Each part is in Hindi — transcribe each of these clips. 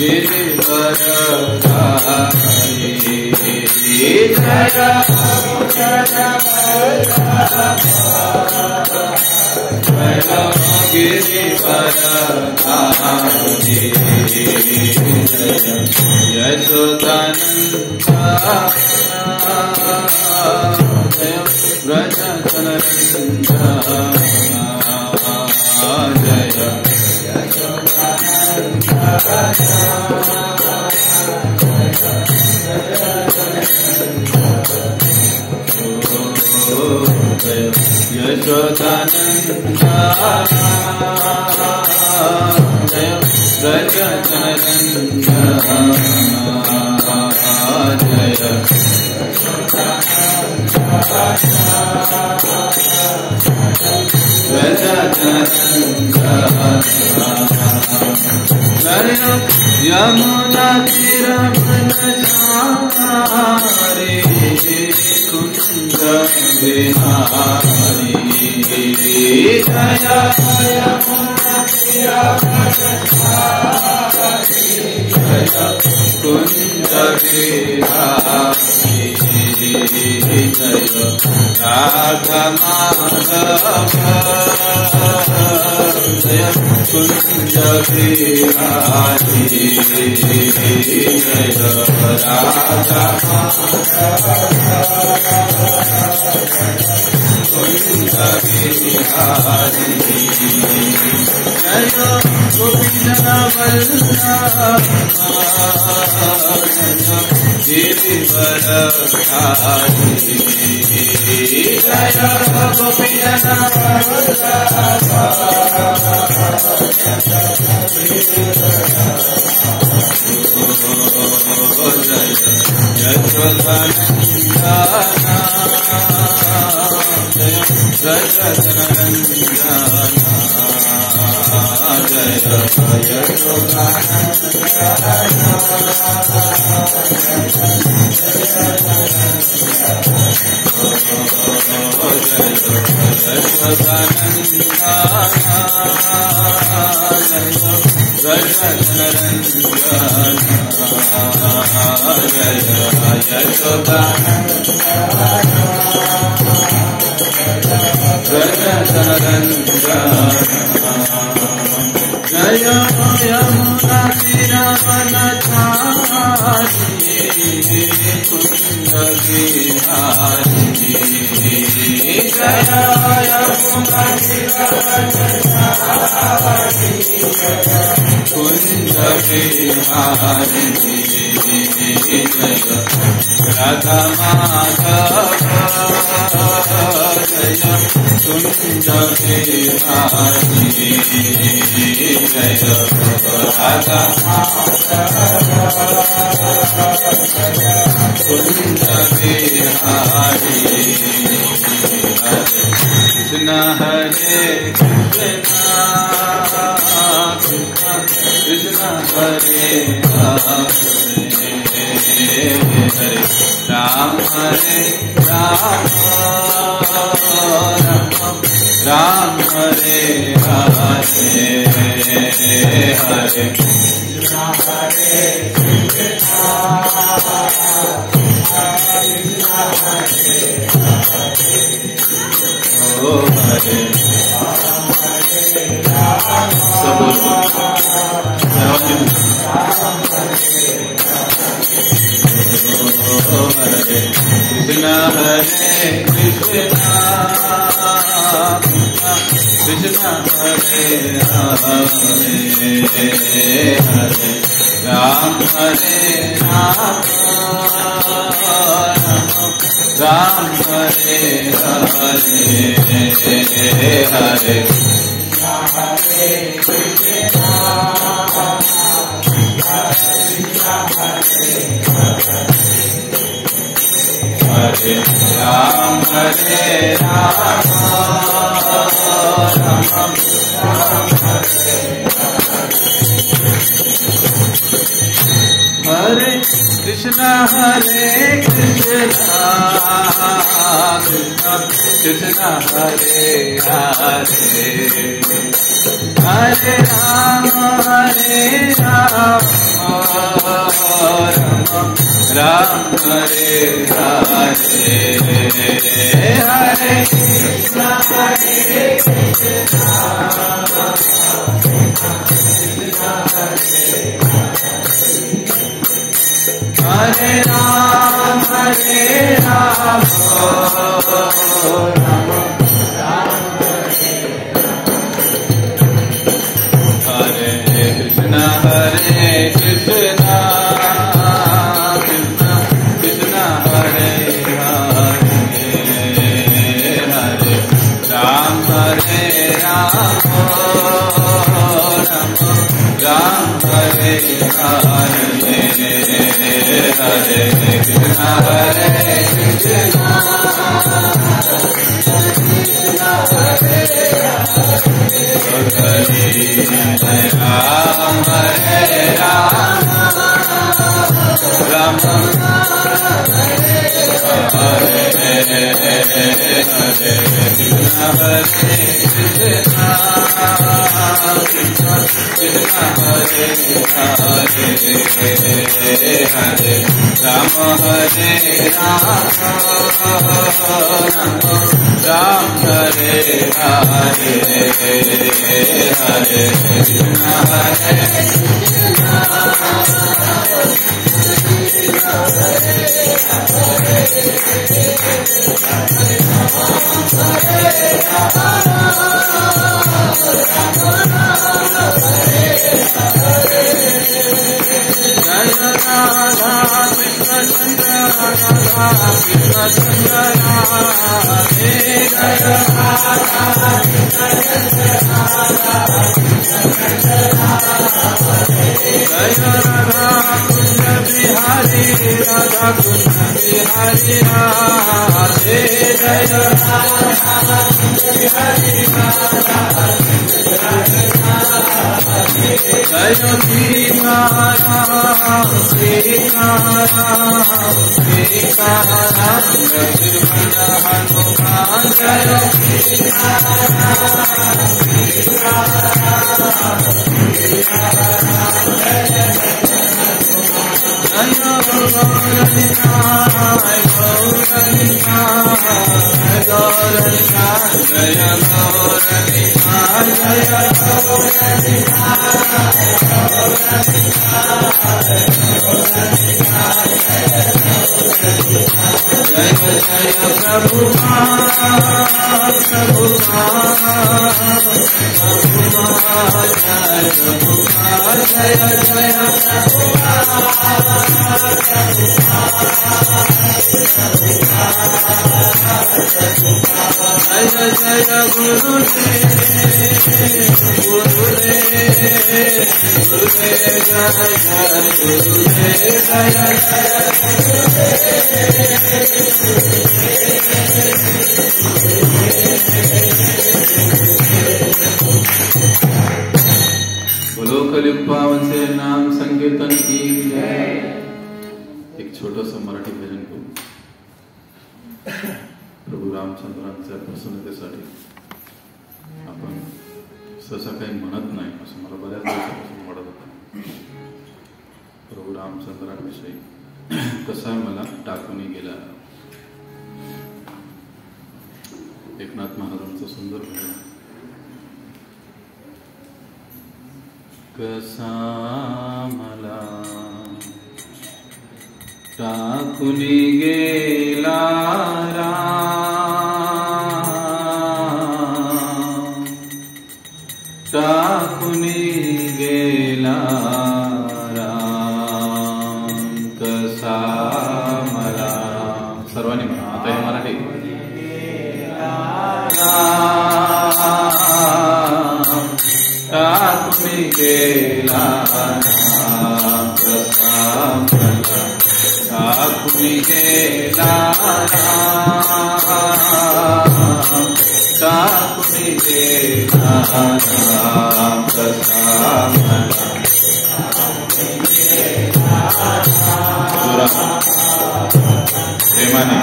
गिरिवरधारी जय गिरिवरधारी यशोदानंदा जय व्रजतनरंगा जय यशोदानंदा जय व्रजतनरंगा जय यमुना तीरवनचारी कुंज बिहारी जय यमुना तीरवनचारी जय कुंज बिहारी जय राधा माधव जय कुंज बिहारी जय राधा कुंज बिहारी जय गोपीजन वल्लभ गिरिवरधारी जय गोपीजन यशोदानंदा जय व्रजतनरंगा जय यशोदानंदा जय यमुना तीरवनचारी कुंज बिहारी जय यमुना तीरवनचारी कुंज बिहारी जय राधा माधव जय कुंज बिहारी जय राधा कुंज बिहारी कृष्ण हरे कृष्ण कृष्ण हरे हरे राम हरे राम राम हरे हरे हरे राम हरे ओ हरे सब हरे कृष्ण हरे कृष्ण कृष्ण हरे हरे हरे राम हरे राम राम हरे हरे हरे हरे राम हरे राम हरे कृष्ण हरे कृष्ण कृष्ण हरे हरे हरे राम राम हरे हरे हरे कृष्णा हरे कृष्णा हरे राम हरे राम हरे कृष्णा कृष्णा कृष्णा हरे हरे हरे राम हरे राम राम हरे हरे हरे कृष्णा हरे कृष्णा राम हरे राम राम हरे कृष्णा हरे कृष्णा कृष्णा हरे हरे हरे राम हरे राम राम हरे हरे हरे कृष्णा हरे बोलो कलियुग पावन से नाम संकीर्तन की जय। एक छोटंसं मराठी भजन करू प्रभू रामचंद्रांच्या प्रसन्नतेसाठी। आपण सहसा काही म्हणत नाही असं मला बऱ्याच दिवसापासून वाटत होतं। प्रभू रामचंद्रांविषयी कसा मला टाकून गेला। एकनाथ महाराजांचं सुंदर भजन। कसा मला टाकून गेला राम, टाकून गेला राम, कसा मला। सर्वांनी म्हणा आता हे मराठी। टाकून गेला राम, कसा मला टाकून गेला राम, टाकून गेला राम, कसा मला प्रेमाने।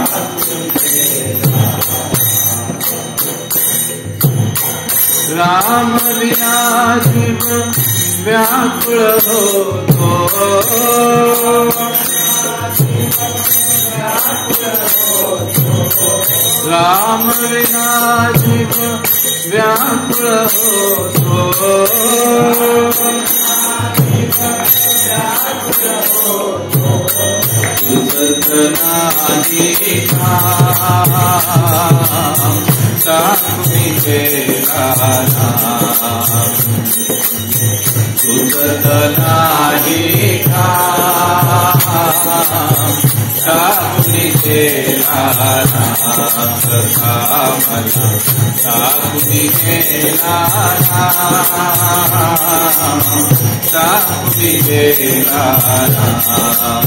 राम बिना जीव व्याकुळ होतो, बिना जीव व्याकुल हो सतनानी साकुनी तेरा नाम सतनानी साकुनी तेरा नाम साकुनी तेरा नाम साकुनी तेरा नाम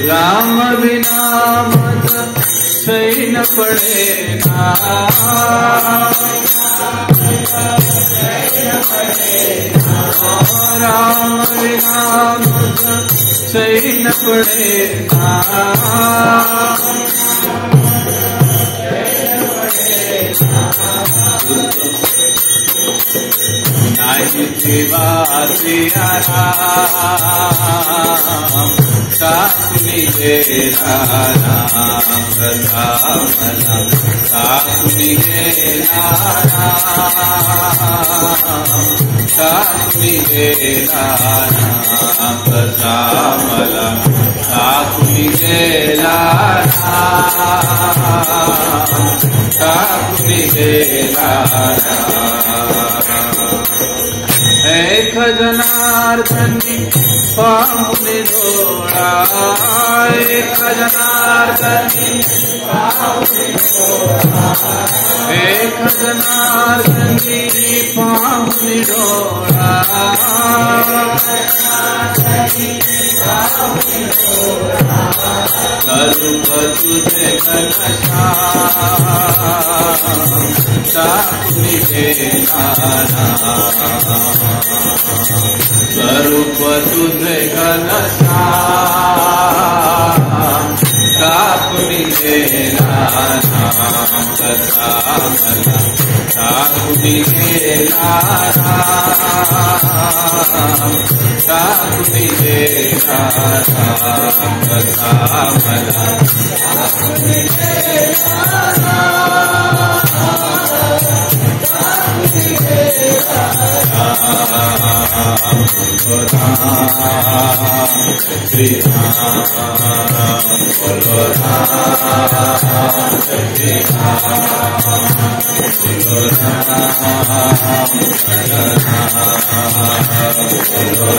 राम बिना मत सही न पड़े ना राम बिना मत सही न पड़े ना नाई शिवा सिया राम साकुनी तेरा नाम प्रधामना साकुनी तेरा नाम साकुनी तेरा नाम प्रधामना साकुनी तेरा नाम साकुनी तेरा एक जनार्दनी पाहुने दौड़ा एक जनार्दनी पाहुने दौड़ा एक जनार्दनी पाहुने दौड़ा करूप तुझे घनश्याम साकुनी तेरा स्वरूप तुझे घनश्याम साकुनी तेरा नाम कथामला साकुनी तेरा नाम साकुनी तेरा नाम कथामला साकुनी तेरा श्री राम बोलो राम श्री राम बोलो राम बोलो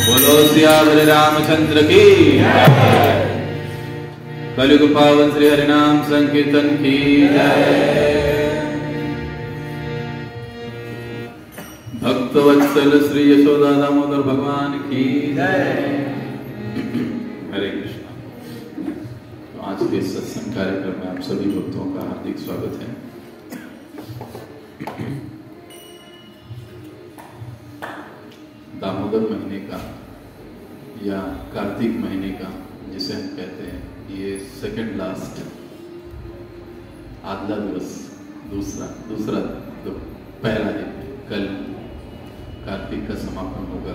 बोलो सियावर रामचंद्र की कलयुग पावन श्री हरिनाम संकीर्तन की जय। भक्तवत्सल श्री यशोदा दामोदर भगवान की जय। हरे कृष्णा। तो आज के सत्संग कार्यक्रम में आप सभी भक्तों का हार्दिक स्वागत है। दामोदर महीने का या कार्तिक महीने का जिसे हम कहते हैं, ये सेकंड लास्ट आदला दिवस, दूसरा तो पहला दिन, कल कार्तिक का समापन होगा।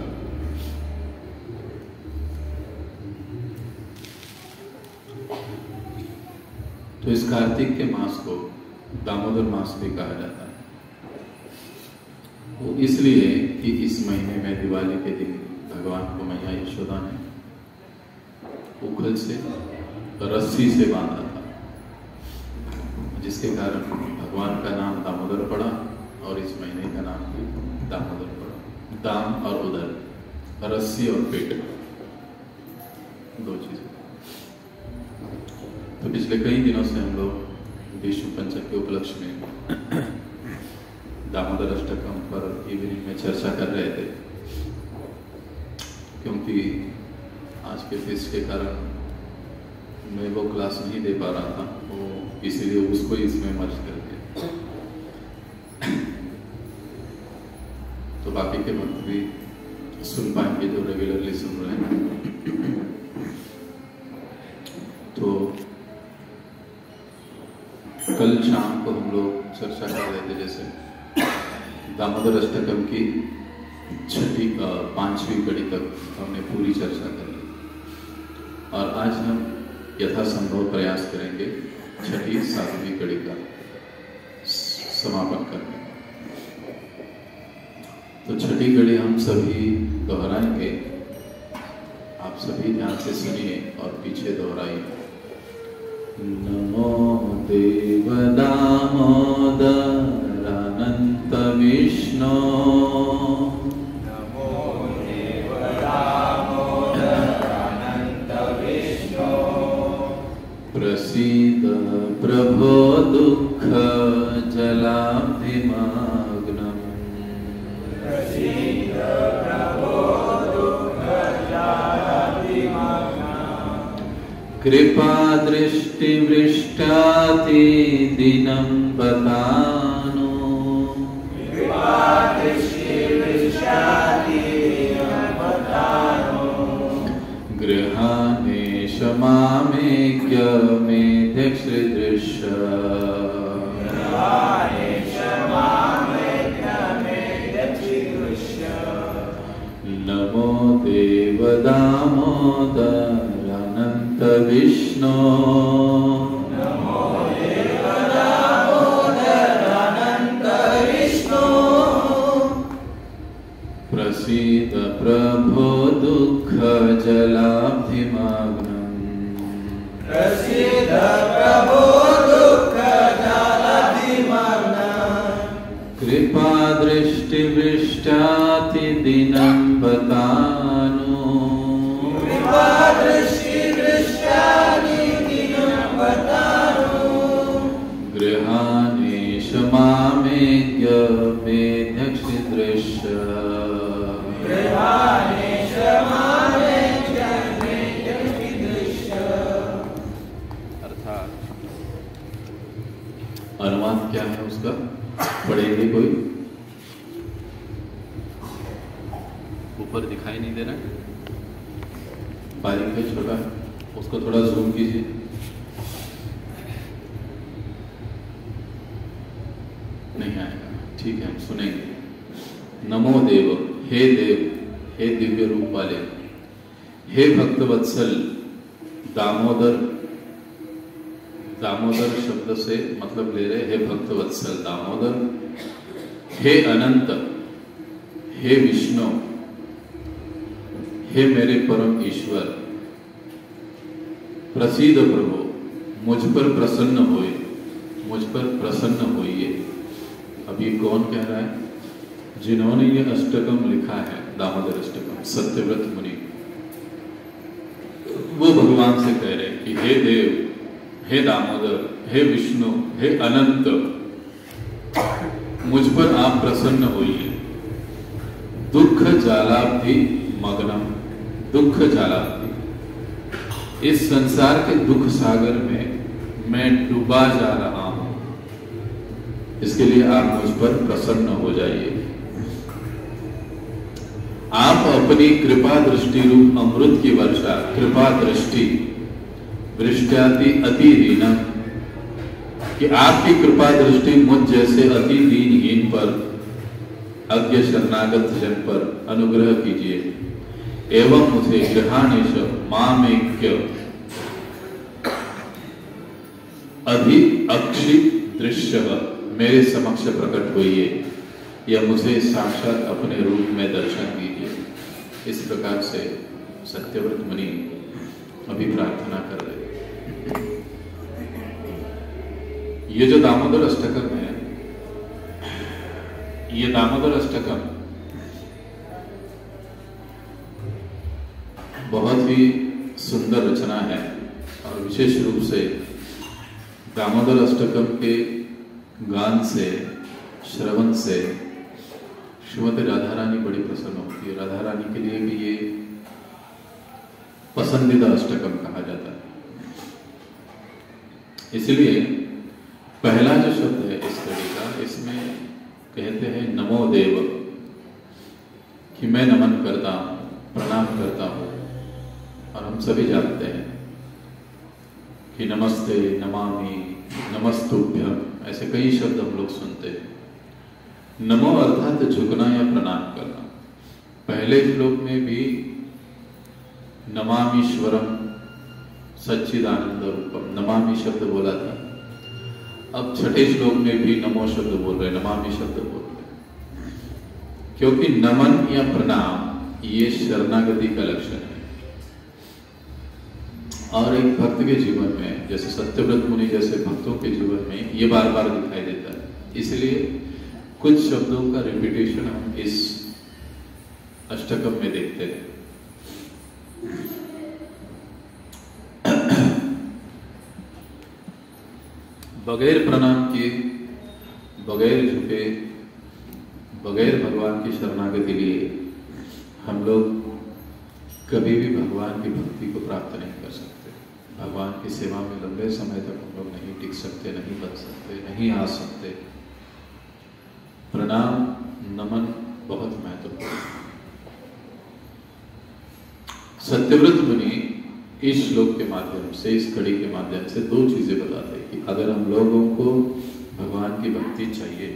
तो इस कार्तिक के मास को दामोदर मास भी कहा जाता है। वो इसलिए कि इस महीने में दिवाली के दिन भगवान को मैया यशोदा ने उखल से रस्सी से बांधा था, जिसके कारण भगवान का नाम दामोदर पड़ा और इस महीने का नाम भी दामोदर पड़ा। दाम और उदर, रस्सी और पेट, दो चीजें। तो पिछले कई दिनों से हम लोग विष्णु पंचक के उपलक्ष्य में दामोदर अष्टकम पर इवनिंग में चर्चा कर रहे थे, क्योंकि आज के फेस्ट के कारण मैं वो क्लास नहीं दे पा रहा था, वो इसीलिए उसको इसमें मर्ज कर दिया। तो बाकी के भक्त भी सुन पाएंगे जो रेगुलरली सुन रहे हैं। तो कल शाम को हम लोग चर्चा कर रहे थे, जैसे दामोदर अष्टकम की छठी 5वीं कड़ी तक हमने पूरी चर्चा कर ली, और आज हम यथासंभव प्रयास करेंगे छठी 7वीं कड़ी का समापन करने का। तो छठी कड़ी हम सभी दोहराएंगे, आप सभी ध्यान से सुनिए और पीछे दोहराइए। नमो देव दामोदर अनंत विष्णु, नमो देव दामोदर अनंत विष्णु, प्रसीद प्रभो दुःख जलाब्धिमग्नम्, प्रसीद प्रभो दुःख जलाब्धिमग्नम्, कृपा दृष्टि वृष्टाति दिनं बतानो, कृपा दृष्टि वृष्टाति दिनं बतानो, गृहाणेश मामेज्ञ मेध्यक्षदृश्य, गृहाणेश मामेज्ञ मेध्यक्षदृश्य, नमो देव दामोदर अनंत विष्णु, नमो देव दामोदर अनंत विष्णु, प्रसीद प्रभो दुःख जलाब्धिमग्नम्, प्रसीद प्रभो दुःख जलाब्धिमग्नम्, कृपा दृष्टि वृष्टाति दिनं बतानो, कृपा दृष्टि वृष्टाति दिनं बतानो, गृहाणेश मामेज्ञ मेध्यक्षदृश्य, गृहाणेश मामेज्ञ मेध्यक्षदृश्य। अर्थात अनुवाद क्या है उसका, पढ़ेंगे कोई? ऊपर दिखाई नहीं दे रहा है, बारीक है, छोटा है, उसको थोड़ा जूम कीजिए। नहीं आएगा, ठीक है, हम सुनेंगे। नमो देव, हे देव, हे दिव्य रूप वाले, हे भक्तवत्सल दामोदर। दामोदर शब्द से मतलब ले रहे हे भक्तवत्सल दामोदर, हे अनंत, हे विष्णु, हे मेरे परम ईश्वर, प्रसीद प्रभु, मुझ पर प्रसन्न होए, मुझ पर प्रसन्न होइए। अब ये कौन कह रहा है? जिन्होंने ये अष्टकम लिखा है, दामोदर अष्टकम, सत्यव्रत मुनि, वो भगवान से कह रहे कि हे देव, हे दामोदर, हे विष्णु, हे अनंत, मुझ पर आप प्रसन्न होइए। दुख जालाब्धि मग्नम, दुख जालाब्धि, इस संसार के दुख सागर में मैं डूबा जा रहा हूं, इसके लिए आप मुझ पर प्रसन्न हो जाइए। आप अपनी कृपा दृष्टि रूप अमृत की वर्षा, कृपा दृष्टि वृष्टाति अति दीनम, कि आपकी कृपा दृष्टि मुझ जैसे अति दीनहीन पर, अज्ञ शरणागत जन पर अनुग्रह कीजिए। एवं मुझे गृहाणेश मामेक्य अधि अक्षि दृश्य, मेरे समक्ष प्रकट होइए, या मुझे साक्षात अपने रूप में दर्शन दीजिए। इस प्रकार से सत्यव्रत मुनि अभी प्रार्थना कर रहे हैं। ये जो दामोदर अष्टकम है, ये दामोदर अष्टकम बहुत ही सुंदर रचना है, और विशेष रूप से दामोदर अष्टकम के गान से श्रवण से श्रीमती राधा रानी बड़ी प्रसन्न होती है। राधा रानी के लिए भी ये पसंदीदा अष्टकम कहा जाता है। इसलिए पहला जो शब्द है इस कड़ी का, इसमें कहते हैं नमो देव, कि मैं नमन करता हूं, प्रणाम करता हूं। और हम सभी जानते हैं कि नमस्ते, नमामि, नमस्तुभ्यम, ऐसे कई शब्द हम लोग सुनते हैं। नमो अर्थात झुकना या प्रणाम करना। पहले श्लोक में भी नमामीश्वरम सच्चिदानंद रूपम, नमामि शब्द बोला था। अब छठे श्लोक में भी नमो शब्द बोल रहे, नमामि शब्द बोल रहे, क्योंकि नमन या प्रणाम ये शरणागति का लक्षण है। और एक भक्त के जीवन में, जैसे सत्यव्रत मुनि जैसे भक्तों के जीवन में ये बार बार दिखाई देता है। इसलिए कुछ शब्दों का रिपीटेशन हम इस अष्टकम में देखते हैं। बगैर प्रणाम किए, बगैर झुके, बगैर भगवान की शरणागति लिए हम लोग कभी भी भगवान की भक्ति को प्राप्त नहीं कर सकते। भगवान की सेवा में लंबे समय तक हम लोग नहीं टिक सकते, नहीं बन सकते, नहीं आ सकते। प्रणाम, नमन बहुत महत्वपूर्ण है। सत्यव्रत मुनि इस श्लोक के माध्यम से, इस कड़ी के माध्यम से दो चीजें बताते हैं कि अगर हम लोगों को भगवान की भक्ति चाहिए,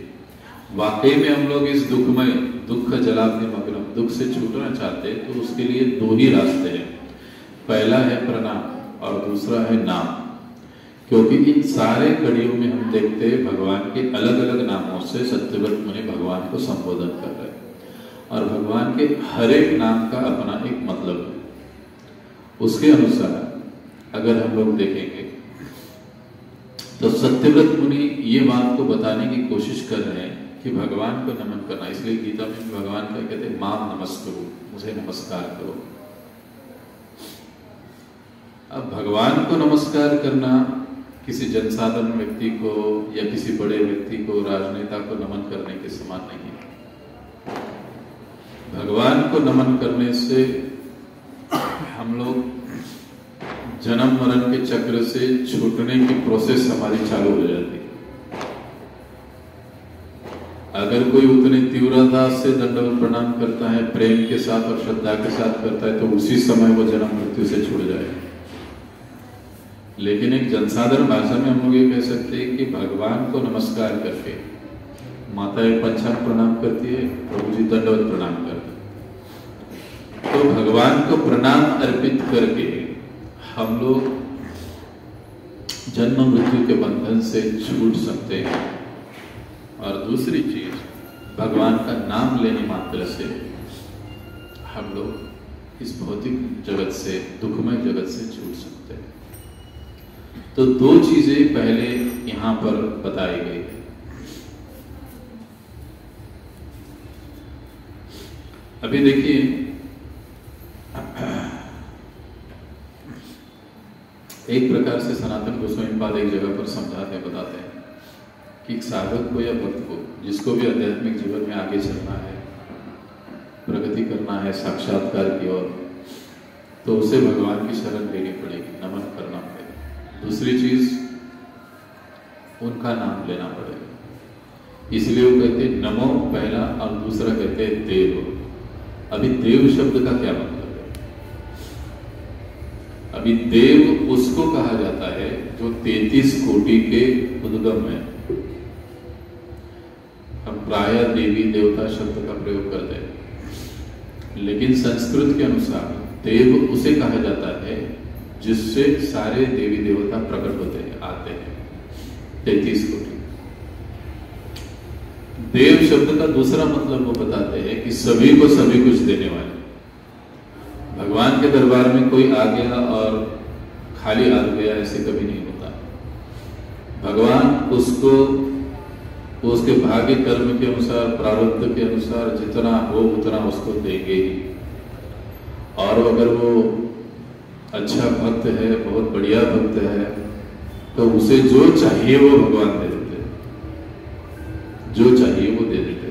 वाकई में हम लोग इस दुखमय, दुख जलाग्नि मग्नम, दुख से छूटना चाहते हैं, तो उसके लिए दो ही रास्ते हैं। पहला है प्रणाम और दूसरा है नाम। क्योंकि इन सारे कड़ियों में हम देखते हैं भगवान के अलग अलग नामों से सत्यव्रत मुनि भगवान को संबोधन कर रहे हैं। और भगवान के हर एक नाम का अपना एक मतलब है। उसके अनुसार अगर हम लोग देखेंगे तो सत्यव्रत मुनि ये बात को बताने की कोशिश कर रहे हैं कि भगवान को नमन करना। इसलिए गीता में भगवान क्या कहते हैं, माम नमस्कुरु, मुझे नमस्कार करो। अब भगवान को नमस्कार करना किसी जनसाधारण व्यक्ति को या किसी बड़े व्यक्ति को, राजनेता को नमन करने के समान नहीं है। भगवान को नमन करने से हम लोग जन्म मरण के चक्र से छूटने की प्रोसेस हमारी चालू हो जाती है। अगर कोई उतनी तीव्रता से दंडवत प्रणाम करता है, प्रेम के साथ और श्रद्धा के साथ करता है, तो उसी समय वो जन्म मृत्यु से छूट जाएगा। लेकिन एक जनसाधारण भाषा में हम लोग ये कह सकते हैं कि भगवान को नमस्कार करके माताएं पंचांग प्रणाम करती है, प्रभु जी दंडवत प्रणाम करते हैं। तो भगवान को प्रणाम अर्पित करके हम लोग जन्म मृत्यु के बंधन से छूट सकते हैं। और दूसरी चीज, भगवान का नाम लेने मात्र से हम लोग इस भौतिक जगत से, दुखमय जगत से छूट सकते हैं। तो दो चीजें पहले यहां पर बताई गई है। अभी देखिए, एक प्रकार से सनातन गोस्वामी पाद एक जगह पर समझाते हैं, बताते हैं कि एक साधक को या भक्त को, जिसको भी आध्यात्मिक जीवन में आगे चलना है, प्रगति करना है साक्षात्कार की ओर, तो उसे भगवान की शरण लेनी पड़ेगी, नमन करना पड़ेगा। दूसरी चीज, उनका नाम लेना पड़ेगा। इसलिए वो कहते हैं नमो पहला, और दूसरा कहते हैं देव। अभी देव शब्द का क्या मतलब है? अभी देव उसको कहा जाता है जो 33 कोटि के उद्गम है। हम प्राय देवी देवता शब्द का प्रयोग करते हैं, लेकिन संस्कृत के अनुसार देव उसे कहा जाता है जिससे सारे देवी देवता प्रकट होते हैं, आते हैं, 33 कोटि। देव शब्द का दूसरा मतलब वो बताते हैं कि सभी को सभी कुछ देने वाले। भगवान के दरबार में कोई आ गया और खाली हाथ गया, ऐसे कभी नहीं होता। भगवान उसको उसके भाग्य कर्म के अनुसार, प्रारब्ध के अनुसार जितना हो उतना उसको देंगे ही। और अगर वो अच्छा भक्त है, बहुत बढ़िया भक्त है, तो उसे जो चाहिए वो भगवान दे देते हैं। जो चाहिए वो दे देते।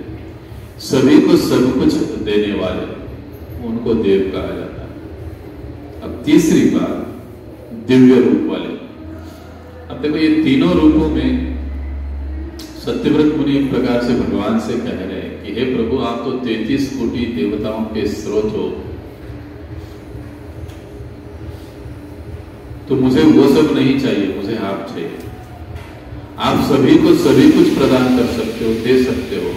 सभी को सब कुछ देने वाले, उनको देव कहा जाता है। अब तीसरी बात, दिव्य रूप वाले। अब देखो ये तीनों रूपों में सत्यव्रत मुनि एक प्रकार से भगवान से कह रहे हैं कि हे प्रभु, आप तो 33 कोटि देवताओं के स्रोत हो, तो मुझे वो सब नहीं चाहिए, मुझे आप चाहिए। आप सभी को सभी कुछ प्रदान कर सकते हो, दे सकते हो,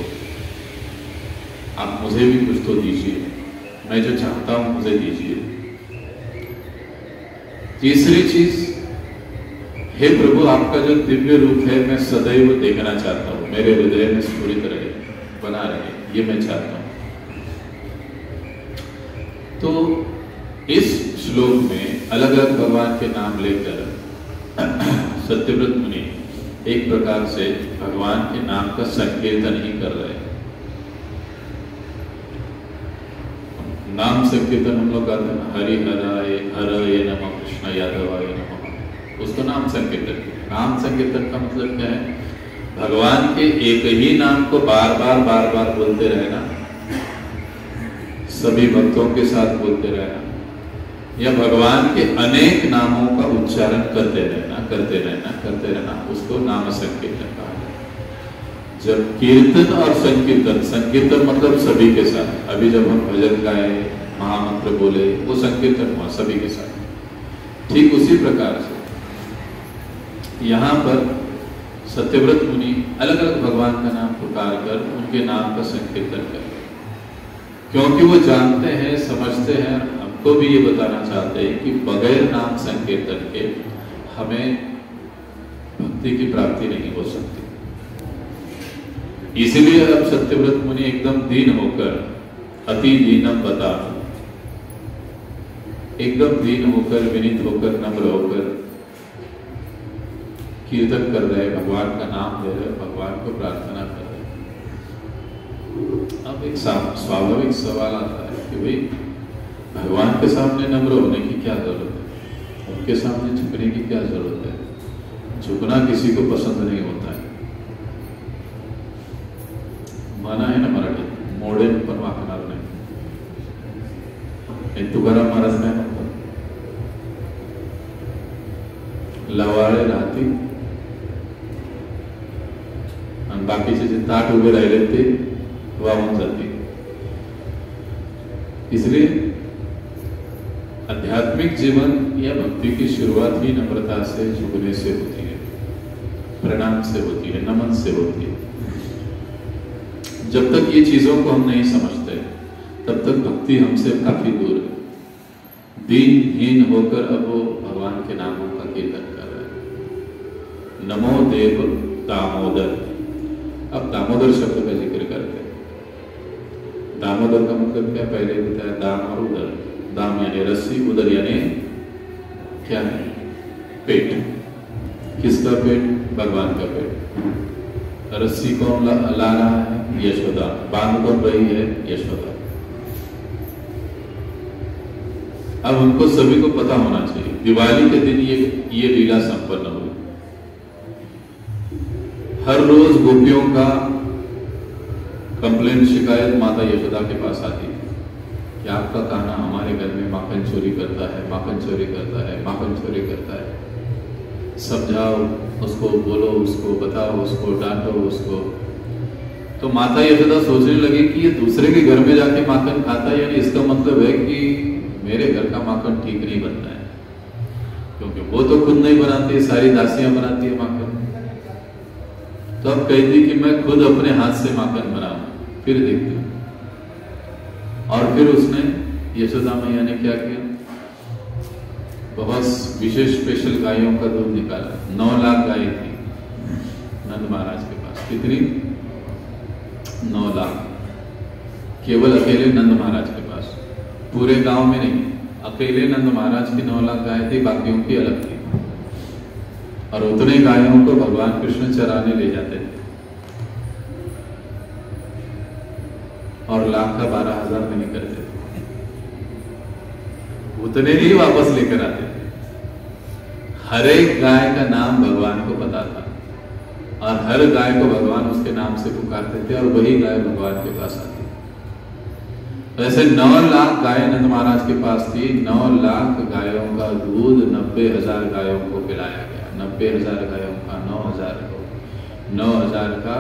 आप मुझे भी कुछ तो दीजिए, मैं जो चाहता हूं मुझे दीजिए। तीसरी चीज, हे प्रभु, आपका जो दिव्य रूप है मैं सदैव देखना चाहता हूं, मेरे हृदय में स्फुरित रहे, बना रहे, ये मैं चाहता हूं। तो इस श्लोक में अलग अलग भगवान के नाम लेकर सत्यव्रत मुनि एक प्रकार से भगवान के नाम का संकीर्तन ही कर रहे हैं। नाम संकीर्तन हम लोग कहते हैं, हरि हराय हरये नमः, कृष्ण यादवाय नमः, उसको नाम संकीर्तन। नाम संकीर्तन का मतलब क्या है? भगवान के एक ही नाम को बार बार बोलते रहना, सभी भक्तों के साथ बोलते रहना, या भगवान के अनेक नामों का उच्चारण करते रहना, उसको नाम संकीर्तन कहा है। जब कीर्तन और संकीर्तन, संकीर्तन मतलब सभी के साथ, अभी जब हम भजन गाए, महामंत्र बोले, वो संकीर्तन हुआ सभी के साथ। ठीक उसी प्रकार से यहां पर सत्यव्रत मुनि अलग अलग भगवान का नाम पुकार कर उनके नाम का संकीर्तन कर, क्योंकि वो जानते हैं, समझते हैं, हमको भी ये बताना चाहते हैं कि बगैर नाम संकीर्तन के हमें भक्ति की प्राप्ति नहीं हो सकती। इसीलिए अब सत्यव्रत मुनि एकदम दीन होकर, अति दीनम बता, एकदम दीन होकर, विनीत होकर, नम्र होकर कीर्तन कर रहे, भगवान का नाम ले रहे, भगवान को प्रार्थना कर रहे। अब एक स्वाभाविक सवाल आता है कि भाई भगवान के सामने नम्र होने की क्या जरूरत है, उनके सामने झुकने की क्या जरूरत है? झुकना किसी को पसंद नहीं होता है। माना है ना मराठी, मोड़े पण वाकणार नाही, तुकाराम महाराज काय म्हणतात, लवाळे राहतील आणि बाकीचे जे ताट उभे राहिले ते वाहून जातील। इसलिए आध्यात्मिक जीवन या भक्ति की शुरुआत ही नम्रता से, झुकने से होती है, प्रणाम से होती है, नमन से होती है। जब तक ये चीजों को हम नहीं समझते तब तक भक्ति हमसे काफी दूर है। दीनहीन होकर अब वो भगवान के नामों का कीर्तन कर रहे हैं। नमो देव दामोदर। अब दामोदर शब्द का जिक्र करते हैं। दामोदर का मतलब क्या? पहले बताया दाम और उदर। दाम यानी रस्सी, उदर यानी क्या है? पेट। किसका पेट? भगवान का पेट। रस्सी कौन ला रहा है? यशोदा। बांध कौन रही है? यशोदा। अब हमको सभी को पता होना चाहिए, दिवाली के दिन ये लीला संपन्न हुई। हर रोज गोपियों का कंप्लेंट, शिकायत माता यशोदा के पास आती है कि आपका कान्हा हमारे घर में माखन चोरी करता है, माखन चोरी करता है, माखन चोरी करता है। समझाओ उसको, बोलो उसको, बताओ उसको, डांटो उसको। तो माता यशोदा सोचने लगी कि ये दूसरे के घर में जाके माखन खाता है, यानी इसका मतलब है कि मेरे घर का माखन ठीक नहीं बनता है, क्योंकि वो तो खुद नहीं बनाती, सारी दासियां बनाती है माखन। तो अब कहती कि मैं खुद अपने हाथ से माखन बनाऊं, फिर देखती हूं। और फिर उसने, यशोदा मैया ने क्या किया? बहुत विशेष स्पेशल गायों का दूध निकाला। 9 लाख गाय थी नंद महाराज के पास। कितनी? 9 लाख। केवल अकेले नंद महाराज के पास, पूरे गांव में नहीं, अकेले नंद महाराज की 9 लाख गाय थी, बाकियों की अलग थी। और उतने गायों को भगवान कृष्ण चराने ले जाते थे और लाख का 12,000 नहीं करते थे, उतने ही वापस लेकर आते थे। हर एक गाय का नाम भगवान को पता था। और हर गाय को भगवान उसके नाम से पुकारते थे और वही गाय भगवान के पास आती। वैसे 9 लाख गायें नंद महाराज के पास थी। 9 लाख गायों का दूध 90,000 गायों को पिलाया गया। 90,000 गायों का 9,000 को, 9,000 का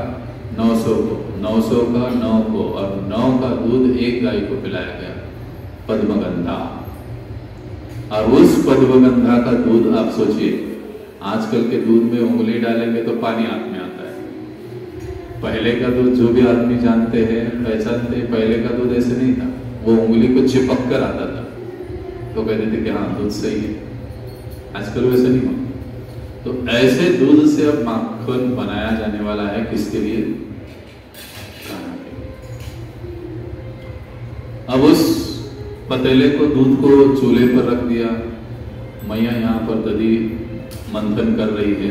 900 को, 900 का 9 को, और 9 का दूध एक गाय को पिलाया गया, पद्मगंधा। और उस पद्मगंधा का दूध आप सोचिए, आजकल के दूध में उंगली डालेंगे तो पानी हाथ में आता है। पहले का दूध जो भी आदमी जानते हैं, पहचानते हैं, पहले का दूध ऐसे नहीं था, वो उंगली को चिपक कर आता था, तो कहते थे कि हाँ दूध सही है। आजकल वैसे नहीं होता। तो ऐसे दूध से अब माखन बनाया जाने वाला है, किसके लिए? कान्हा के लिए। अब उस पतीले को, दूध को चूल्हे पर रख दिया। मैया यहाँ पर दधी मंथन कर रही है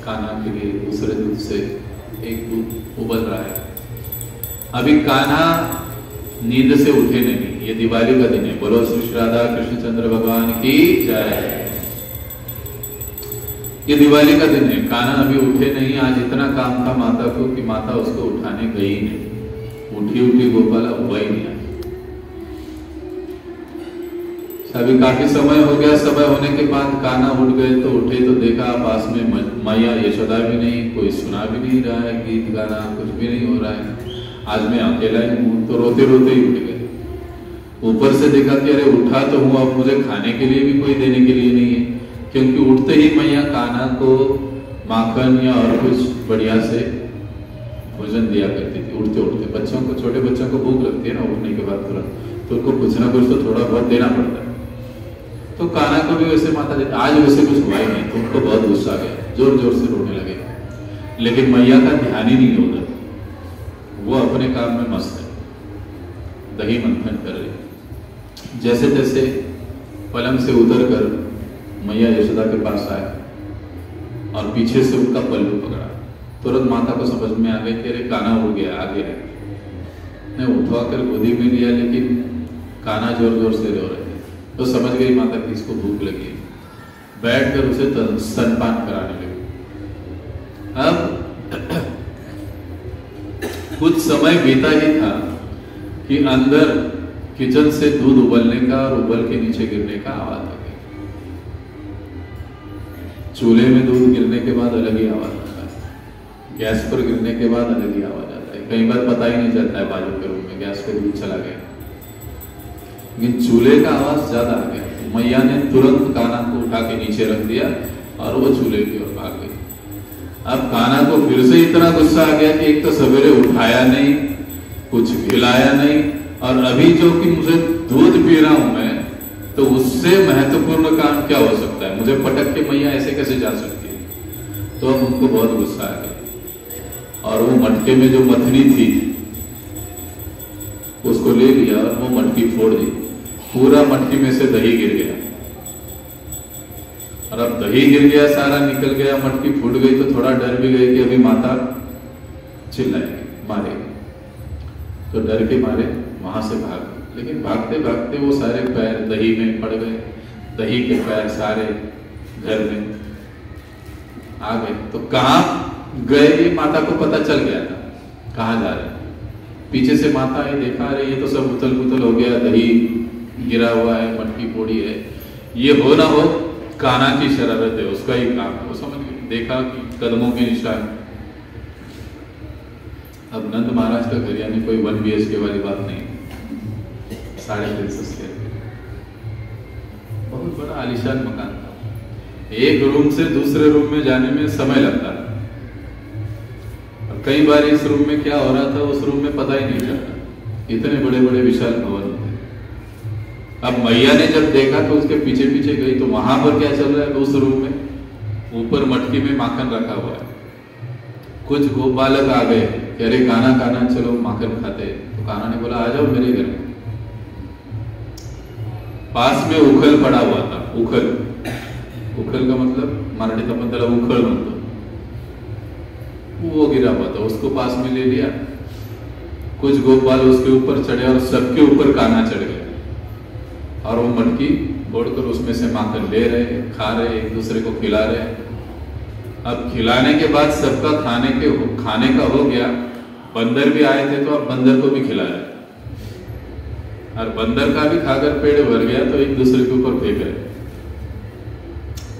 कान्हा के लिए। दूसरे दूध से एक दूध उबल रहा है। अभी कान्हा नींद से उठे नहीं। ये दिवाली का दिन है। बोलो श्री राधा कृष्णचंद्र भगवान की जय। ये दिवाली का दिन है। कान्हा अभी उठे नहीं। आज इतना काम था माता को कि माता उसको उठाने गई नहीं। उठी उठी गोपाला हुआ ही नहीं। अभी काफी समय हो गया। समय होने के बाद कान्हा उठ गए, तो उठे तो देखा पास में मैया यशोदा भी नहीं, कोई सुना भी नहीं रहा है, गीत गाना कुछ भी नहीं हो रहा है। आज मैं अकेला ही हूं। तो रोते रोते ही उठ गए। ऊपर से देखा कि अरे उठा तो हूं, अब मुझे खाने के लिए भी कोई देने के लिए नहीं है, क्योंकि उठते ही मैया कान्हा को माखन या और कुछ बढ़िया से भोजन दिया करती थी। उठते उठते बच्चों को, छोटे बच्चों को भूख लगती है ना उठने के बाद तुरंत, तो उनको कुछ ना कुछ तो थोड़ा बहुत देना पड़ता है। तो कान्हा को भी वैसे माता जी, आज वैसे कुछ हुआ ही नहीं, तो उनको बहुत गुस्सा आ गया, जोर जोर से रोने लगे। लेकिन मैया का ध्यान ही नहीं होता, वो अपने काम में मस्त है, दही मंथन कर रही। जैसे तैसे पलंग से उतर कर मैया यशोदा के पास आए और पीछे से उनका पल्लू पकड़ा। तुरंत माता को समझ में आ गया कि अरे कान्हा उड़ गया, आगे है। ने उठवा कर गोदी में लिया, लेकिन कान्हा जोर जोर से रो रहे थे। तो समझ गई माता कि इसको भूख लगी। बैठकर उसे स्तनपान कराने लगी। अब कुछ समय बीता ही था कि अंदर किचन से दूध उबलने का और उबल के नीचे गिरने का आवाज आ गया। चूल्हे में दूध गिरने के बाद अलग ही आवाज आता है, गैस पर गिरने के बाद अलग ही आवाज आता है। कई बार पता ही नहीं चलता है बाजू के रूम में गैस पे दूध चला गया, लेकिन चूल्हे का आवाज ज्यादा आ गया। मैया ने तुरंत कान्हा को उठा के नीचे रख दिया और वो चूल्हे की ओर भाग गई। अब कान्हा को फिर से इतना गुस्सा आ गया कि एक तो सवेरे उठाया नहीं, कुछ खिलाया नहीं, और अभी जो कि मुझे दूध पी रहा हूं मैं, तो उससे महत्वपूर्ण काम क्या हो सकता है? मुझे पटक के मैया ऐसे कैसे जा सकती है? तो अब उनको बहुत गुस्सा आ गया और वो मटके में जो मथनी थी उसको ले लिया और वो मटकी फोड़ दी। पूरा मटकी में से दही गिर गया, और अब दही गिर गया, सारा निकल गया, मटकी फूट गई। तो थोड़ा डर भी गए कि अभी माता चिल्लाएगी, मारेगी, तो डर के मारे वहां से भाग। लेकिन भागते भागते वो सारे पैर दही में पड़ गए। दही के पैर सारे घर में आ गए। तो कहां गए ये माता को पता चल गया था कहां जा रहे। पीछे से माता है, देखा रही है तो सब उथल पुथल हो गया, दही गिरा हुआ है, मटकी फोड़ी है। ये हो ना हो कान्हा की शरारत है, उसका ही काम है। वो समझ गई, देखा कि कदमों के निशान। अब नंद महाराज का घर यानी कोई 1 BHK वाली बात नहीं, 350 स्क्वायर बहुत बड़ा आलीशान मकान था। एक रूम से दूसरे रूम में जाने में समय लगता था, और कई बार इस रूम में क्या हो रहा था उस रूम में पता ही नहीं चलता, इतने बड़े बड़े विशाल भवन थे। अब मैया ने जब देखा तो उसके पीछे पीछे गई, तो वहां पर क्या चल रहा है? उस रूम में ऊपर मटकी में माखन रखा हुआ है। कुछ गोपालक आ गए, कह रहे कान्हा कान्हा चलो माखन खाते। तो कान्हा ने बोला आ जाओ मेरे घर में। पास में उखल पड़ा हुआ था। उखल, उखल का मतलब मराठी मतलब उखल म्हणतो, वो गिरा हुआ था, उसको पास में ले लिया। कुछ गोपाल उसके ऊपर चढ़े और सबके ऊपर कान्हा चढ़ गया, और वो मटकी फोड़कर उसमें से माखन ले रहे, खा रहे, एक दूसरे को खिला रहे। अब खिलाने के बाद सबका खाने का हो गया, बंदर भी आए थे तो अब बंदर को भी खिलाया, और बंदर का भी खाकर पेट भर गया तो एक दूसरे के ऊपर फेंक रहे।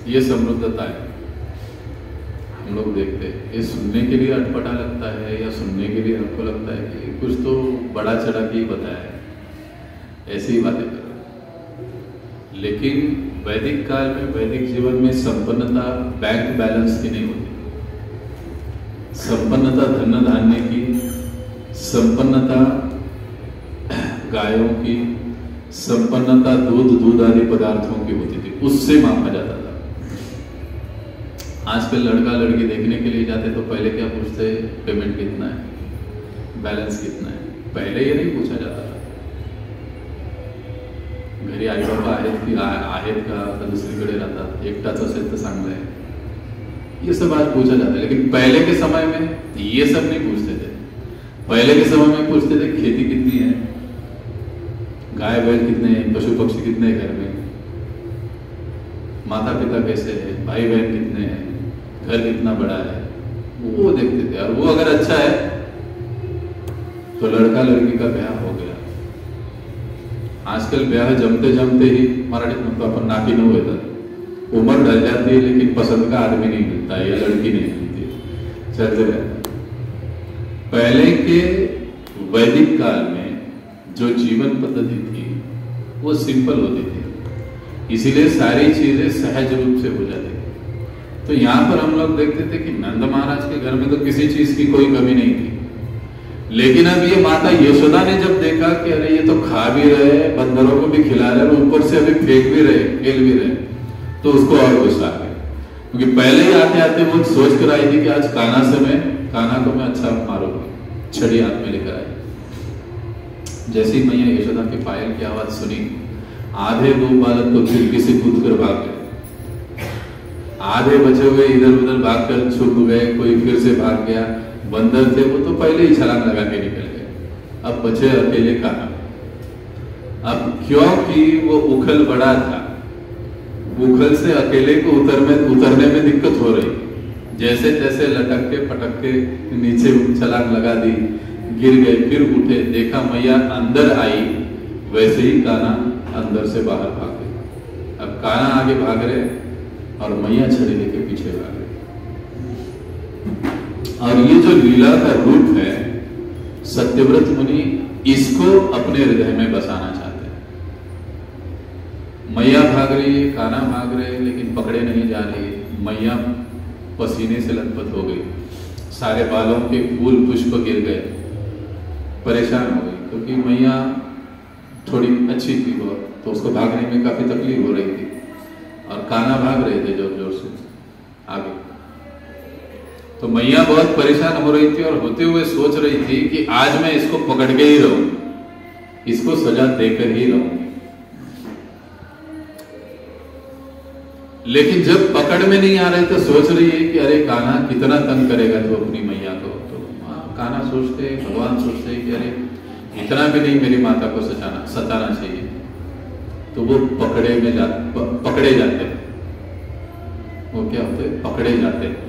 ये समृद्धता है। हम लोग देखते हैं, ये सुनने के लिए अटपटा लगता है, या सुनने के लिए हमको लगता है कि कुछ तो बड़ा चढ़ा के ही बताया है, ऐसी ही बातें कर रहे। लेकिन वैदिक काल में, वैदिक जीवन में संपन्नता बैंक बैलेंस की नहीं होती। संपन्नता धन धान्य की, संपन्नता गायों की, संपन्नता दूध आदि पदार्थों की होती थी, उससे मापा जाता था। आजकल लड़का लड़की देखने के लिए जाते तो पहले क्या पूछते, पेमेंट कितना है, बैलेंस कितना है। पहले ये नहीं पूछा जाता था। घरी आई बाबा आहेत का दुसरीकडे राहतात, एकटाच असेल तर चांगलं है, ये सब आज पूछा जाता है। लेकिन पहले के समय में ये सब नहीं पूछते थे। पहले के समय में पूछते थे खेती कितनी है, गाय बैल कितने हैं, पशु पक्षी कितने हैं घर में, माता पिता कैसे हैं, भाई बहन कितने हैं, घर कितना बड़ा है, वो देखते थे। और वो अगर अच्छा है तो लड़का लड़की का ब्याह हो गया। आजकल ब्याह जमते जमते ही मराठीत म्हणतो आपण नाकी नऊ येतात, उम्र ढल जाती है लेकिन पसंद का आदमी नहीं मिलता है या लड़की नहीं मिलती, चलते रहते। पहले के वैदिक काल में जो जीवन पद्धति थी वो सिंपल होती थी, इसीलिए सारी चीजें सहज रूप से हो जाती थी। तो यहाँ पर हम लोग देखते थे कि नंद महाराज के घर में तो किसी चीज की कोई कमी नहीं थी। लेकिन अब ये माता यशोदा ने जब देखा कि अरे ये तो खा भी रहे, बंदरों को भी खिला रहे, और ऊपर से अभी फेंक भी रहे, खेल भी रहे, तो उसको और गुस्सा आ गया। क्योंकि पहले ही आते आते वो सोच कर आई थी कि आज कान्हा को मैं अच्छा मारूंगी, छड़ी हाथ में लेकर आई। जैसी मैया यशोदा के पायल की आवाज सुनी, आधे दो बालक तो खिड़की से कूद कर भाग गए, आधे बचे हुए इधर उधर भागकर छुप गए, कोई फिर से भाग गया। बंदर थे वो तो पहले ही छलांग लगा के निकल गए, अब बचे अकेले कान्हा। अब क्योंकि वो उखल बड़ा था, उखल से अकेले को उतरने में दिक्कत हो रही। जैसे तैसे लटक के पटक के नीचे छलांग लगा दी, गिर गए, फिर उठे, देखा मैया अंदर आई, वैसे ही कान्हा अंदर से बाहर भाग गए। अब कान्हा आगे भाग रहे और मैया छड़ी लेके पीछे भाग रहे। और ये जो लीला का रूप है, सत्यव्रत मुनि इसको अपने हृदय में बसाना चाहते हैं। मैया भाग रही है, कान्हा भाग रहे हैं, लेकिन पकड़े नहीं जा रही। मैया पसीने से लथपथ हो गई, सारे बालों के फूल पुष्प गिर गए, परेशान हो गई, क्योंकि मैया थोड़ी अच्छी थी वो, तो उसको भागने में काफी तकलीफ हो रही थी। और कान्हा भाग रहे थे जोर जोर से आगे। तो मैया बहुत परेशान हो रही थी और होते हुए सोच रही थी कि आज मैं इसको पकड़ के ही रहूंगी, इसको सजा देकर ही रहूंगी। लेकिन जब पकड़ में नहीं आ रहे तो सोच रही है कि अरे कान्हा कितना तंग करेगा तो अपनी मैया को। तो कान्हा सोचते, भगवान सोचते कि अरे इतना भी नहीं मेरी माता को सताना चाहिए। तो वो पकड़े जाते हैं। वो क्या होते, पकड़े जाते हैं।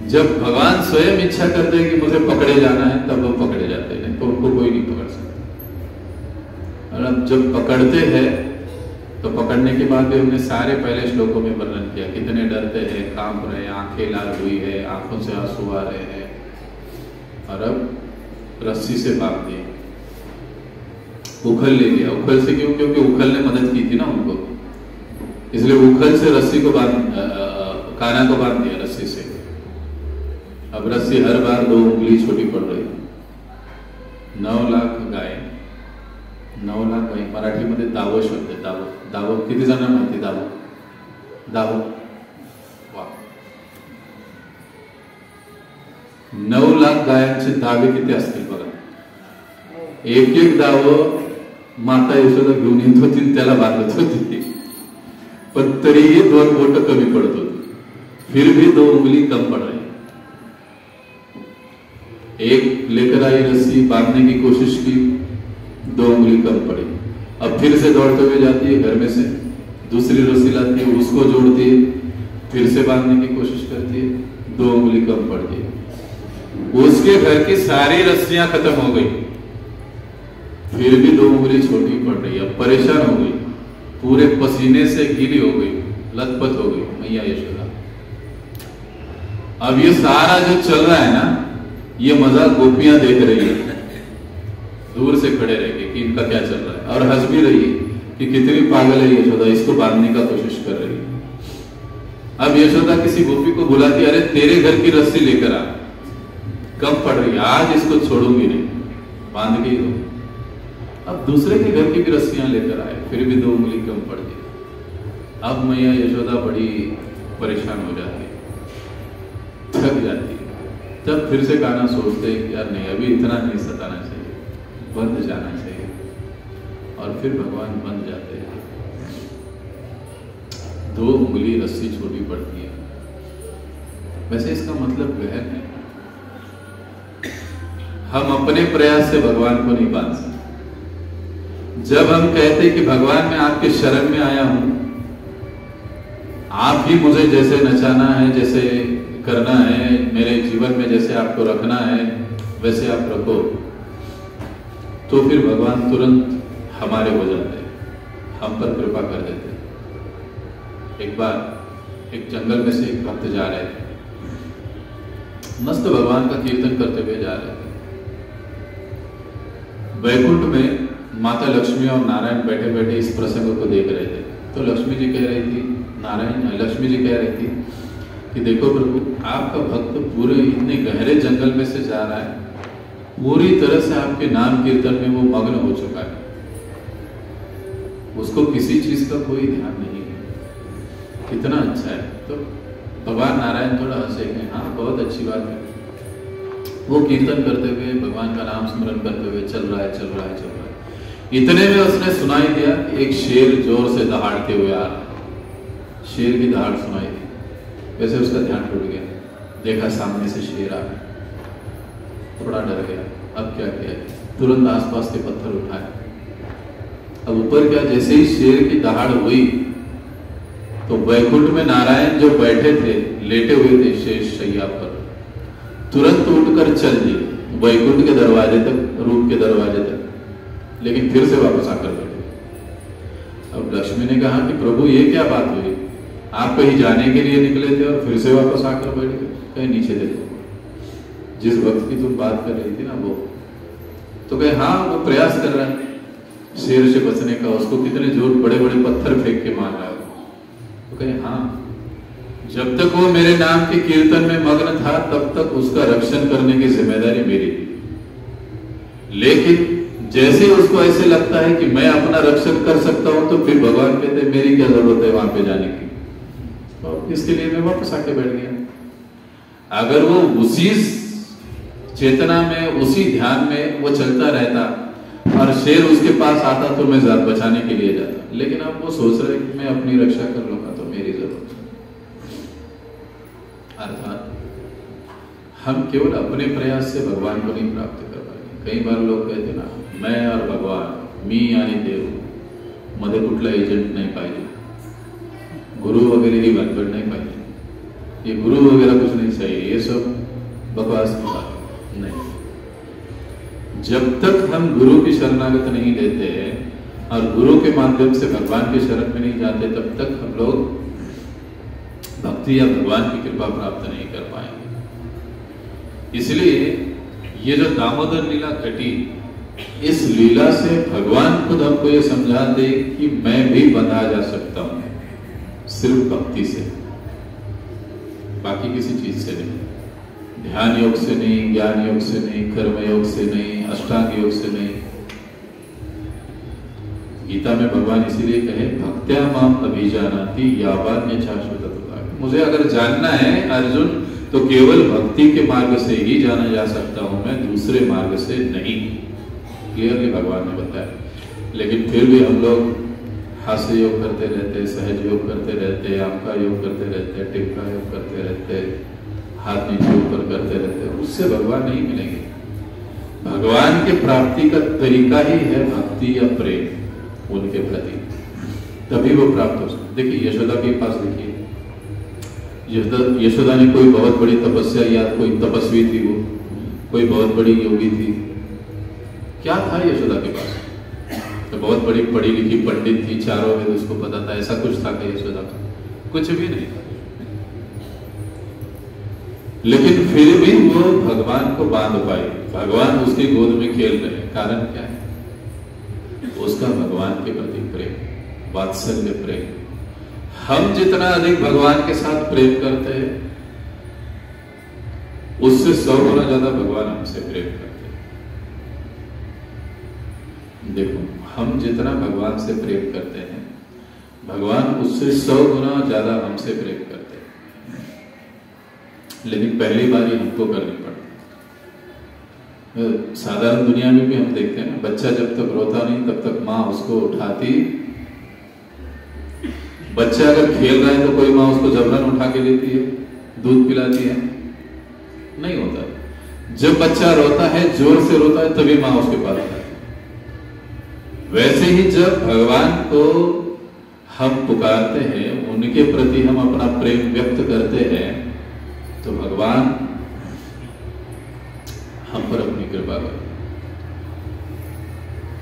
जब भगवान स्वयं इच्छा करते हैं कि मुझे पकड़े जाना है, तब वो पकड़े जाते हैं, तो उनको कोई नहीं पकड़ सकता। और अब जब पकड़ते हैं तो पकड़ने के बाद भी हमने सारे पहले श्लोकों में वर्णन किया, कितने डरते हैं, कांप रहे हैं, आंखें लाल हुई है, आंखों से आंसू आ रहे हैं। और अब रस्सी से बांध दिए, उखल ले लिया। उखल से क्यों? क्योंकि उखल ने मदद की थी ना उनको, इसलिए उखल से रस्सी को कान्हा को बांध दिया रस्सी से। अब रस्सी हर बार 2 उंगली छोटी पड़ रही। 9 लाख गाय, 9 लाख गाय। मराठीमध्ये दावो शब्द आहे, दावो किती जणांना माहिती? दावो वा 9 लाख गायांचे दावे किती असतील बघा। एक एक दावं माता यशोदा घेऊन येत होती, त्याला बांधत होती, पण तरीही 2 बोट कमी पडत होती, फिर भी 2 उंगली कम पड़ रही। एक लेकर आई रस्सी, बांधने की कोशिश की, 2 उंगली कम पड़ी। अब फिर से दौड़ते हुए जाती है घर में से, दूसरी रस्सी लाती है, उसको जोड़ती है, फिर से बांधने की कोशिश करती है, 2 उंगली कम पड़ गई। उसके घर की सारी रस्सियां खत्म हो गई, फिर भी 2 उंगली छोटी पड़ रही है। अब परेशान हो गई, पूरे पसीने से गीली हो गई, लथपथ हो गई मैया यशोदा। अब ये सारा जो चल रहा है ना, ये मजा गोपियां देख रही है दूर से खड़े रह के कि इनका क्या चल रहा है, और हंस भी रही है कि कितनी पागल है यशोदा, इसको बांधने का कोशिश कर रही है। अब यशोदा किसी गोपी को बुलाती, अरे तेरे घर की रस्सी लेकर आ, कम पड़ रही है, आज इसको छोड़ूंगी नहीं, बांध के ही दो। अब दूसरे के घर की भी रस्सियां लेकर आए, फिर भी 2 उंगली कम पड़ गई। अब मैया यशोदा बड़ी परेशान हो जाती है, थक जाती है। तब फिर से गाना सोचते हैं कि यार नहीं, अभी इतना नहीं सताना चाहिए, बंद जाना चाहिए, और फिर भगवान बंद जाते हैं। 2 उंगली रस्सी छोटी पड़ती है। वैसे इसका मतलब गहन है, हम अपने प्रयास से भगवान को नहीं बांध सकते। जब हम कहते कि भगवान मैं आपके शरण में आया हूं, आप ही मुझे जैसे नचाना है, जैसे करना है, मेरे जीवन में जैसे आपको रखना है वैसे आप रखो, तो फिर भगवान तुरंत हमारे हो जाते हैं, हम पर कृपा कर देते हैं। एक बार एक जंगल में से एक भक्त जा रहे थे, मस्त भगवान का कीर्तन करते हुए जा रहे थे। वैकुंठ में माता लक्ष्मी और नारायण बैठे बैठे इस प्रसंग को देख रहे थे। तो लक्ष्मी जी कह रही थी, लक्ष्मी जी कह रही थी कि देखो प्रभु, आपका भक्त पूरे इतने गहरे जंगल में से जा रहा है, पूरी तरह से आपके नाम कीर्तन में वो मग्न हो चुका है, उसको किसी चीज का कोई ध्यान नहीं है, कितना अच्छा है। तो भगवान नारायण थोड़ा हंसे गए, हाँ बहुत अच्छी बात है। वो कीर्तन करते हुए, भगवान का नाम स्मरण करते हुए चल रहा है, चल रहा है, चल रहा है। इतने में उसने सुनाई दिया कि एक शेर जोर से दहाड़ते हुए आ रहा है। शेर की दहाड़ सुनाई दी, वैसे उसका ध्यान टूट गया, देखा सामने से शेर आ गया, थोड़ा डर गया। अब क्या किया, तुरंत आसपास के पत्थर उठाए। अब ऊपर क्या, जैसे ही शेर की दहाड़ हुई तो वैकुंठ में नारायण जो बैठे थे, लेटे हुए थे शेष शैया पर, तुरंत उठकर चल दिए वैकुंठ के दरवाजे तक, रूप के दरवाजे तक, लेकिन फिर से वापस आकर बैठे। अब लक्ष्मी ने कहा कि प्रभु ये क्या बात हुई, आप कहीं जाने के लिए निकले थे और फिर से वापस आकर बैठ गए। कहीं नीचे देखो, जिस वक्त की तुम बात कर रही थी ना वो। तो कहे हाँ, वो प्रयास कर रहा है शेर से बचने का, उसको कितने जोर बड़े बड़े पत्थर फेंक के मार रहा है। तो कहे हाँ, जब तक वो मेरे नाम के कीर्तन में मग्न था तब तक उसका रक्षण करने की जिम्मेदारी मेरी थी, लेकिन जैसे उसको ऐसे लगता है कि मैं अपना रक्षण कर सकता हूं, तो फिर भगवान कहते हैं मेरी क्या जरूरत है वहां पे जाने की, और इसके लिए मैं वापस आके बैठ गया। अगर वो उसी चेतना में, उसी ध्यान में वो चलता रहता और शेर उसके पास आता तो मैं जान बचाने के लिए जाता, लेकिन अब वो सोच रहे कि मैं अपनी रक्षा कर लूंगा तो मेरी जरूरत है। अर्थात हम केवल अपने प्रयास से भगवान को नहीं प्राप्त कर पाएंगे। कई बार लोग कहते ना, मैं और भगवान, मी आणि देव मध्ये कुठला एजंट नाही पाहिजे, गुरु वगैरह ही भानगड नहीं पाहिजे, ये गुरु वगैरह कुछ नहीं चाहिए, ये सब बकवास की बात नहीं। जब तक हम गुरु की शरणागत नहीं लेते और गुरु के माध्यम से भगवान की शरण में नहीं जाते, तब तक हम लोग भक्ति या भगवान की कृपा प्राप्त नहीं कर पाएंगे। इसलिए ये जो दामोदर लीला घटी, इस लीला से भगवान खुद हमको ये समझा दे कि मैं भी बंधा जा सकता हूं, सिर्फ भक्ति से, बाकी किसी चीज से नहीं। ध्यान योग से नहीं, ज्ञान योग से नहीं, कर्म योग से नहीं, अष्टांग योग से नहीं। गीता में भगवान इसीलिए कहे भक्त्या माम अभिजानाति यावान्यचाश्वतता। मुझे अगर जानना है अर्जुन, तो केवल भक्ति के मार्ग से ही जाना जा सकता हूं मैं, दूसरे मार्ग से नहीं। क्लियरली भगवान ने बताया। लेकिन फिर भी हम लोग हास्य योग करते रहते, सहज योग करते रहते, आमका योग करते रहते, टिक्का योग करते रहते, हाथ नीचे ऊपर करते रहते, उससे भगवान नहीं मिलेंगे। भगवान के प्राप्ति का तरीका ही है भक्ति या प्रेम उनके प्रति, तभी वो प्राप्त हो सकते। देखिए यशोदा के पास देखिए, यशोदा ने कोई बहुत बड़ी तपस्या या कोई तपस्वी थी, वो कोई बहुत बड़ी योगी थी, क्या था यशोदा के पास? तो बहुत बड़ी पढ़ी लिखी पंडित थी, चारों वेद उसको पता था, ऐसा कुछ था क्या यशोदा का? कुछ भी नहीं था। लेकिन फिर भी वो भगवान को बांध पाई, भगवान उसकी गोद में खेल रहे हैं। कारण क्या है? उसका भगवान के प्रति प्रेम, वात्सल्य प्रेम। हम जितना अधिक भगवान के साथ प्रेम करते हैं, उससे 100 गुना ज्यादा भगवान हमसे प्रेम करते हैं। देखो, हम जितना भगवान से प्रेम करते हैं, भगवान उससे 100 गुना ज्यादा हमसे प्रेम करते हैं। लेकिन पहली बार ही हमको करनी पड़ती। साधारण दुनिया में भी हम देखते हैं ना, बच्चा जब तक रोता नहीं तब तक माँ उसको उठाती। बच्चा अगर खेल रहा है तो कोई माँ उसको जबरन उठा के लेती है, दूध पिलाती है? नहीं होता। जब बच्चा रोता है, जोर से रोता है, तभी माँ उसके पास आती है। वैसे ही जब भगवान को हम पुकारते हैं, उनके प्रति हम अपना प्रेम व्यक्त करते हैं, तो भगवान हम पर अपनी कृपा करें।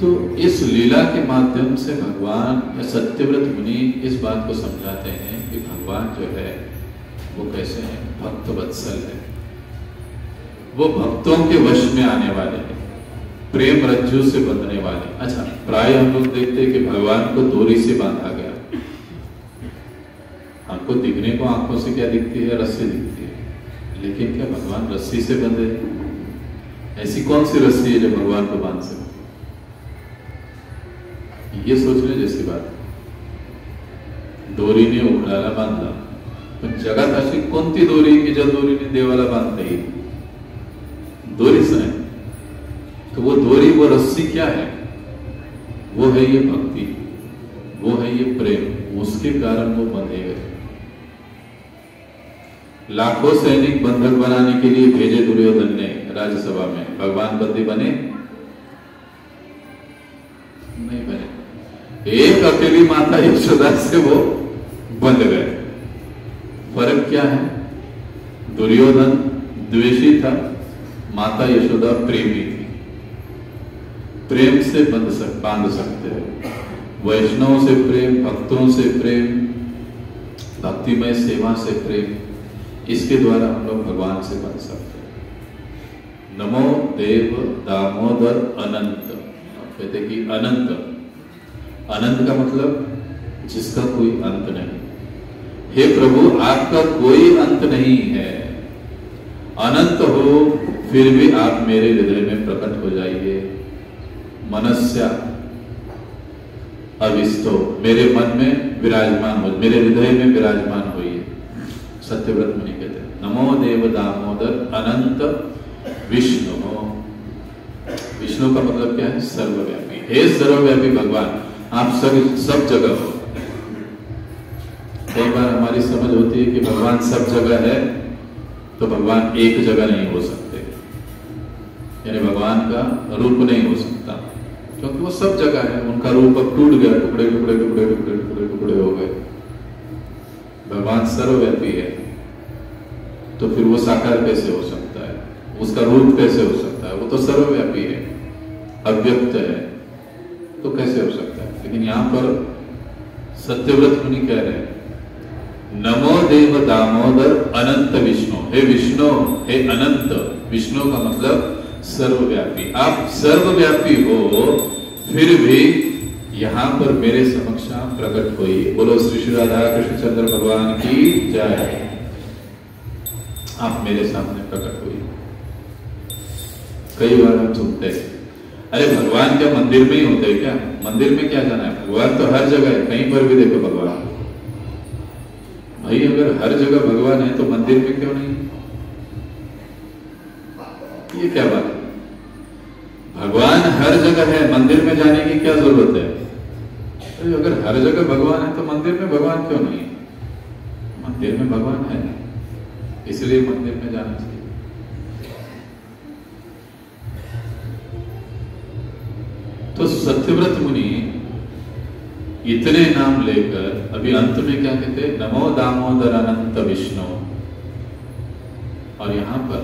तो इस लीला के माध्यम से भगवान या सत्यव्रत मुनि इस बात को समझाते हैं कि भगवान जो है वो कैसे है, भक्त वत्सल है। वो भक्तों के वश में आने वाले हैं, प्रेम रज्जु से बंधने वाले। अच्छा, प्राय हम लोग देखते हैं कि भगवान को डोरी से बांधा गया। हमको दिखने को आंखों से क्या दिखती है? रस्सी दिखती है। लेकिन क्या भगवान रस्सी से बंधे? ऐसी कौन सी रस्सी है जो भगवान को बांध सके? ये सोचने जैसी बात है। दोरी ने उखडाला बांधला, पण जगात अशी कोणती दोरी की ज्या दोरीने देवाला बांधता येईल? दोरीच नाही। तो वो दोरी, वो रस्सी क्या है? वो है ये भक्ति, वो है ये प्रेम। उसके कारण वो बंधे गए। लाखों सैनिक बंधक बनाने के लिए भेजे दुर्योधन ने राज्यसभा में, भगवान बंदी बने? नहीं बने। एक अकेली माता यशोदा से वो बंध गए। फर्क क्या है? दुर्योधन द्वेषी था, माता यशोदा प्रेमी थी। प्रेम से बांध सकते हैं। वैष्णव से प्रेम, भक्तों से प्रेम, भक्तिमय सेवा से प्रेम, इसके द्वारा हम लोग भगवान से बन सकते हैं। नमो देव दामोदर अनंत। कहते कि अनंत, अनंत का मतलब जिसका कोई अंत नहीं। हे प्रभु, आपका कोई अंत नहीं है। अनंत हो फिर भी आप मेरे हृदय में प्रकट हो जाइए। मनस्या अविस्तो, मेरे मन में विराजमान हो, मेरे हृदय में विराजमान होइए। सत्यव्रत मुनि कहते हैं नमो देव दामोदर अनंत विष्णु। विष्णु का मतलब क्या है? सर्वव्यापी। हे सर्वव्यापी भगवान, आप सब जगह हो। कई बार हमारी समझ होती है कि भगवान सब जगह है, तो भगवान एक जगह नहीं हो सकते, यानी भगवान का रूप नहीं हो सकता, क्योंकि वो सब जगह है। उनका रूप अब टूट गया, टुकड़े टुकड़े टुकड़े टुकड़े टुकड़े टुकड़े हो गए। भगवान सर्वव्यापी है, तो फिर वो साकार कैसे हो सकता है? उसका रूप कैसे हो सकता है? वो तो सर्वव्यापी है, अव्यक्त है, तो कैसे हो सकता है? लेकिन यहां पर सत्यव्रत मुनि कह रहे हैं नमो देव दामोदर अनंत विष्णु। हे विष्णु, हे अनंत। विष्णु का मतलब सर्वव्यापी। आप सर्वव्यापी हो, फिर भी यहां पर मेरे समक्ष प्रकट होइए। बोलो श्री श्री राधा कृष्णचंद्र भगवान की जय। आप मेरे सामने प्रकट होइए। कई बार हम सुनते हैं, अरे भगवान क्या मंदिर में ही होते हैं क्या? मंदिर में क्या जाना है? भगवान तो हर जगह है, कहीं पर भी देखो भगवान। भाई अगर हर जगह भगवान है तो मंदिर में क्यों नहीं? ये क्या बात है? भगवान हर जगह है, मंदिर में जाने की क्या जरूरत है? तो अगर हर जगह भगवान है तो मंदिर में भगवान क्यों नहीं है? मंदिर में भगवान है, इसलिए मंदिर में जाना चाहिए। तो सत्यव्रत मुनि इतने नाम लेकर अभी अंत में क्या कहते हैं, नमो दामोदर अनंत विष्णु। और यहां पर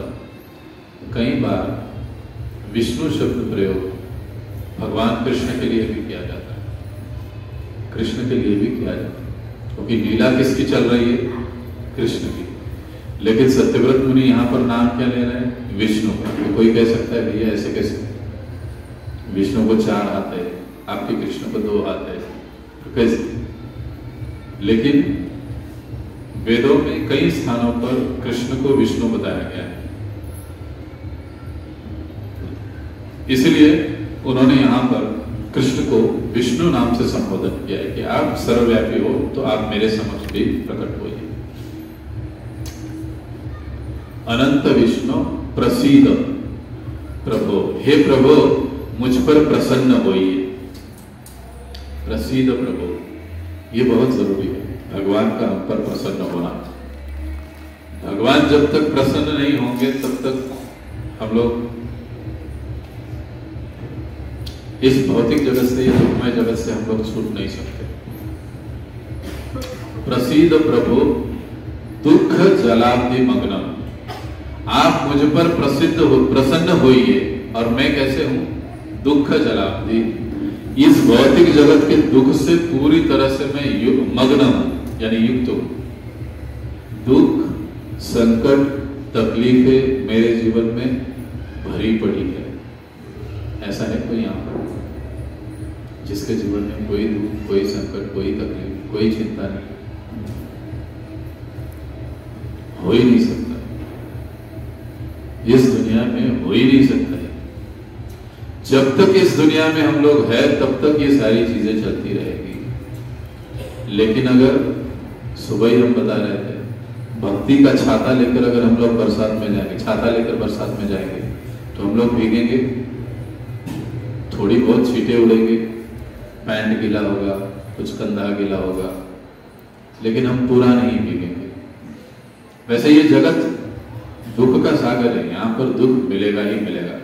कई बार विष्णु शब्द प्रयोग भगवान कृष्ण के लिए भी किया जाता है, कृष्ण के लिए भी किया जाता है, क्योंकि लीला किसकी चल रही है, कृष्ण की। लेकिन सत्यव्रत मुनि यहां पर नाम क्या ले रहे हैं, विष्णु का। तो कोई कह सकता है भैया ऐसे कैसे, विष्णु को 4 हाथ है, आपके कृष्ण को 2 हाथ है, तो कैसे? लेकिन वेदों में कई स्थानों पर कृष्ण को विष्णु बताया गया है, इसलिए उन्होंने यहां पर कृष्ण को विष्णु नाम से संबोधन किया है कि आप सर्वव्यापी हो तो आप मेरे समक्ष भी प्रकट होइए। अनंत विष्णु प्रसीद प्रभो, हे प्रभो मुझ पर प्रसन्न होइए। प्रसीद प्रभो, ये बहुत जरूरी है, भगवान का हम पर प्रसन्न होना। भगवान जब तक प्रसन्न नहीं होंगे तब तक हम लोग इस भौतिक जगत से, या दुखमय जगत से हम लोग छूट नहीं सकते। प्रसीद प्रभु दुख जलाब्धि मग्नम, आप मुझ पर प्रसन्न होइए। और मैं कैसे हूं, दुख जलाब्धि, इस भौतिक जगत के दुख से पूरी तरह से मैं मग्न हूं, यानी युक्त हूं। दुख, संकट, तकलीफें मेरे जीवन में भरी पड़ी है। ऐसा है कोई यहां पर जिसके जीवन में कोई दुख, कोई संकट, कोई तकलीफ, कोई चिंता नहीं, हो ही नहीं सकता, इस दुनिया में हो ही नहीं सकता है। जब तक इस दुनिया में हम लोग हैं तब तक ये सारी चीजें चलती रहेगी। लेकिन अगर सुबह ही हम बता रहे थे, भक्ति का छाता लेकर अगर हम लोग बरसात में जाएंगे, छाता लेकर बरसात में जाएंगे तो हम लोग भीगेंगे, थोड़ी बहुत छींटे उड़ेंगे, पैंट गीला होगा, कुछ कंधा गीला होगा, लेकिन हम पूरा नहीं भीगेंगे। वैसे ये जगत दुख का सागर है, यहां पर दुख मिलेगा ही मिलेगा,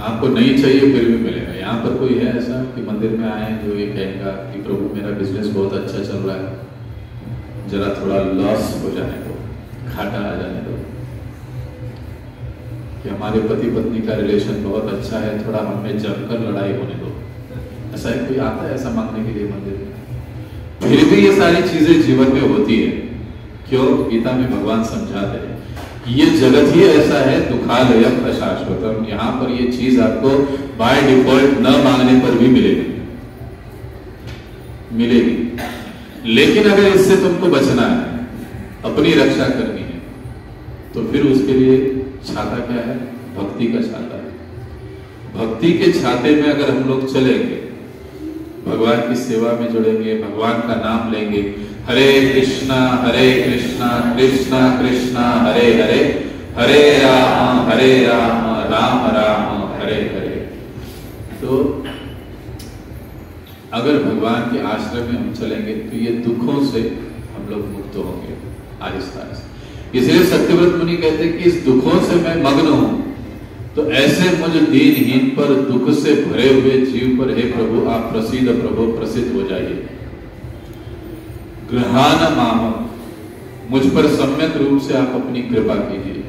आपको नहीं चाहिए फिर भी मिलेगा। यहाँ पर कोई है ऐसा कि मंदिर में आए जो ये कहेगा कि प्रभु मेरा बिजनेस बहुत अच्छा चल रहा है, जरा थोड़ा लॉस हो जाने दो, घाटा आ जाने दो, कि हमारे पति पत्नी का रिलेशन बहुत अच्छा है, थोड़ा हमें जमकर लड़ाई होने दो। ऐसा है कोई आता है ऐसा मांगने के लिए मंदिर में? फिर भी ये सारी चीजें जीवन में होती है। क्यों? गीता में भगवान समझाते हैं ये जगत ही ऐसा है, दुखालयम अशाश्वतम। यहाँ पर ये चीज आपको बाय डिफॉल्ट न मांगने पर भी मिलेगी। लेकिन अगर इससे तुमको बचना है, अपनी रक्षा करनी है, तो फिर उसके लिए छाता क्या है? भक्ति का छाता है। भक्ति के छाते में अगर हम लोग चलेंगे, भगवान की सेवा में जुड़ेंगे, भगवान का नाम लेंगे, हरे कृष्णा कृष्णा कृष्णा हरे हरे, हरे राम राम राम हरे हरे। तो अगर भगवान के आश्रय में हम चलेंगे तो ये दुखों से हम लोग मुक्त होंगे आहिस्ता आहिस्ता। इसलिए सत्यव्रत मुनि कहते हैं कि इस दुखों से मैं मग्न हूं, तो ऐसे मुझ दीनहीन पर, दुख से भरे हुए जीव पर हे प्रभु आप प्रसिद्ध प्रभु प्रसिद्ध हो जाइए। ग्रहान माम, मुझ पर सम्यक रूप से आप अपनी कृपा कीजिए,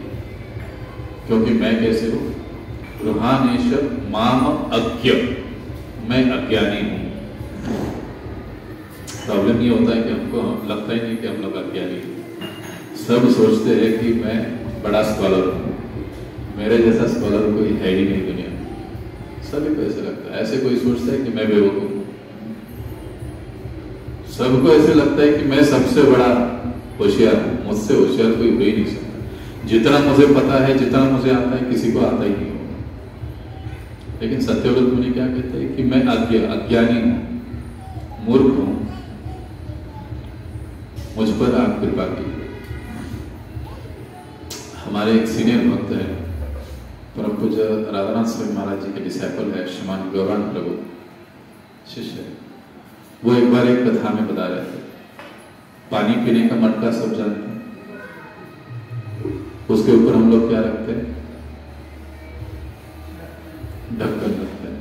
क्योंकि मैं कैसे हूं? ग्रहानेश माम अज्ञ, मैं अज्ञानी हूं। प्रॉब्लम ये होता है कि हमको लगता ही नहीं कि हम लोग अज्ञानी हैं। सब सोचते हैं कि मैं बड़ा स्कॉलर हूं, मेरे जैसा स्कॉलर कोई है ही नहीं दुनिया में। सभी को ऐसे लगता है। ऐसे कोई सोचता है कि मैं बेवकूफ हूं, सबको ऐसे लगता है कि मैं सबसे बड़ा होशियार हूं, मुझसे होशियार कोई हो ही नहीं सकता। जितना मुझे पता है, जितना मुझे आता है, किसी को आता ही नहीं होगा। लेकिन सत्यव्रत मुनि क्या कहते हैं कि मैं अज्ञानी हूं, मूर्ख हूं, मुझ पर आप कृपा कीजिए। हमारे एक सीनियर भक्त है, परम पूज्य राधानाथ स्वामी महाराज जी के डिसाइपल है, श्रीमान गौरांग प्रभु शिष्य है। वो एक बार एक कथा में बता रहे थे, पानी पीने का मटका सब जानते हैं, उसके ऊपर हम लोग क्या रखते हैं? ढक्कन रखते हैं।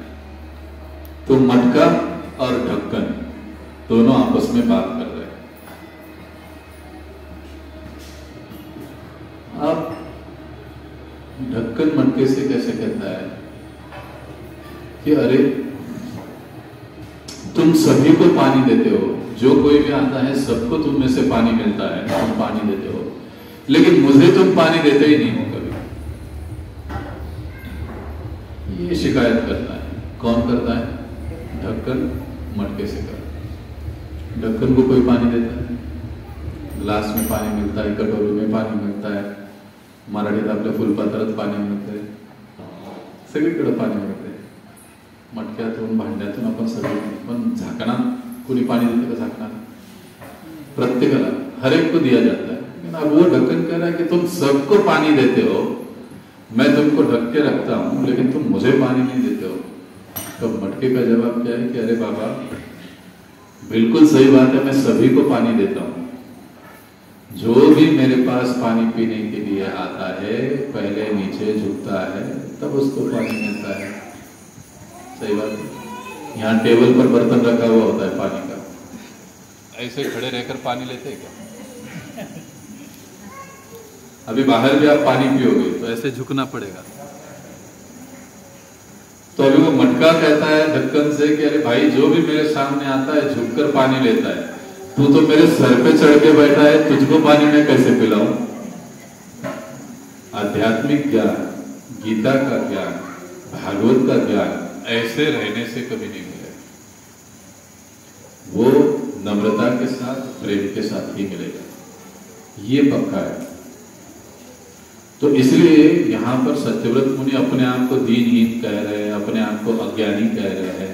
तो मटका मटका और ढक्कन दोनों आपस में बात कर रहे हैं। अब ढक्कन मटके से कैसे कहता है कि अरे तुम सभी को पानी देते हो, जो कोई भी आता है सबको तुम में से पानी मिलता है, तुम पानी देते हो, लेकिन मुझे तुम पानी देते ही नहीं हो कभी। ये शिकायत करता है। कौन करता है? ढक्कन मटके से करता है। ढक्कन को कोई पानी देता है, ग्लास में पानी मिलता है, कटोरी में पाणी मिळता है, मराठीत आपल्या फुलपात्रात पाणी मिळते, सगळीकडे पाणी मिळते, मटक्यातून भांड्यातून आपण सगळे, पण झाकणात कोणी पाणी देते का? झाकणात प्रत्येकाला हर एक को दिया जाता है। लेकिन अब वो ढक्कन कह रहा है कि तुम सबको पानी देते हो, मैं तुमको ढक के रखता हूं, लेकिन तुम मुझे पानी नहीं देते हो। तो मटके का जवाब क्या है कि अरे बाबा बिल्कुल सही बात है, मैं सभी को पानी देता हूं, जो भी मेरे पास पानी पीने के लिए आता है पहले नीचे झुकता है तब उसको पानी मिलता है। सही बात है। यहाँ टेबल पर बर्तन रखा हुआ होता है पानी का, ऐसे खड़े रहकर पानी लेते हैं क्या? अभी बाहर भी आप पानी पियोगे तो ऐसे झुकना पड़ेगा। तो अभी वो मटका कहता है ढक्कन से कि अरे भाई जो भी मेरे सामने आता है झुककर पानी लेता है, तू तो मेरे सर पे चढ़ के बैठा है, तुझको पानी मैं कैसे पिलाऊं? आध्यात्मिक ज्ञान, गीता का ज्ञान, भागवत का ज्ञान ऐसे रहने से कभी नहीं मिलेगा। वो नम्रता के साथ, प्रेम के साथ ही मिलेगा, ये पक्का है। तो इसलिए यहां पर सत्यव्रत मुनि अपने आप को दीनहीन कह रहे हैं, अपने आप को अज्ञानी कह रहे हैं,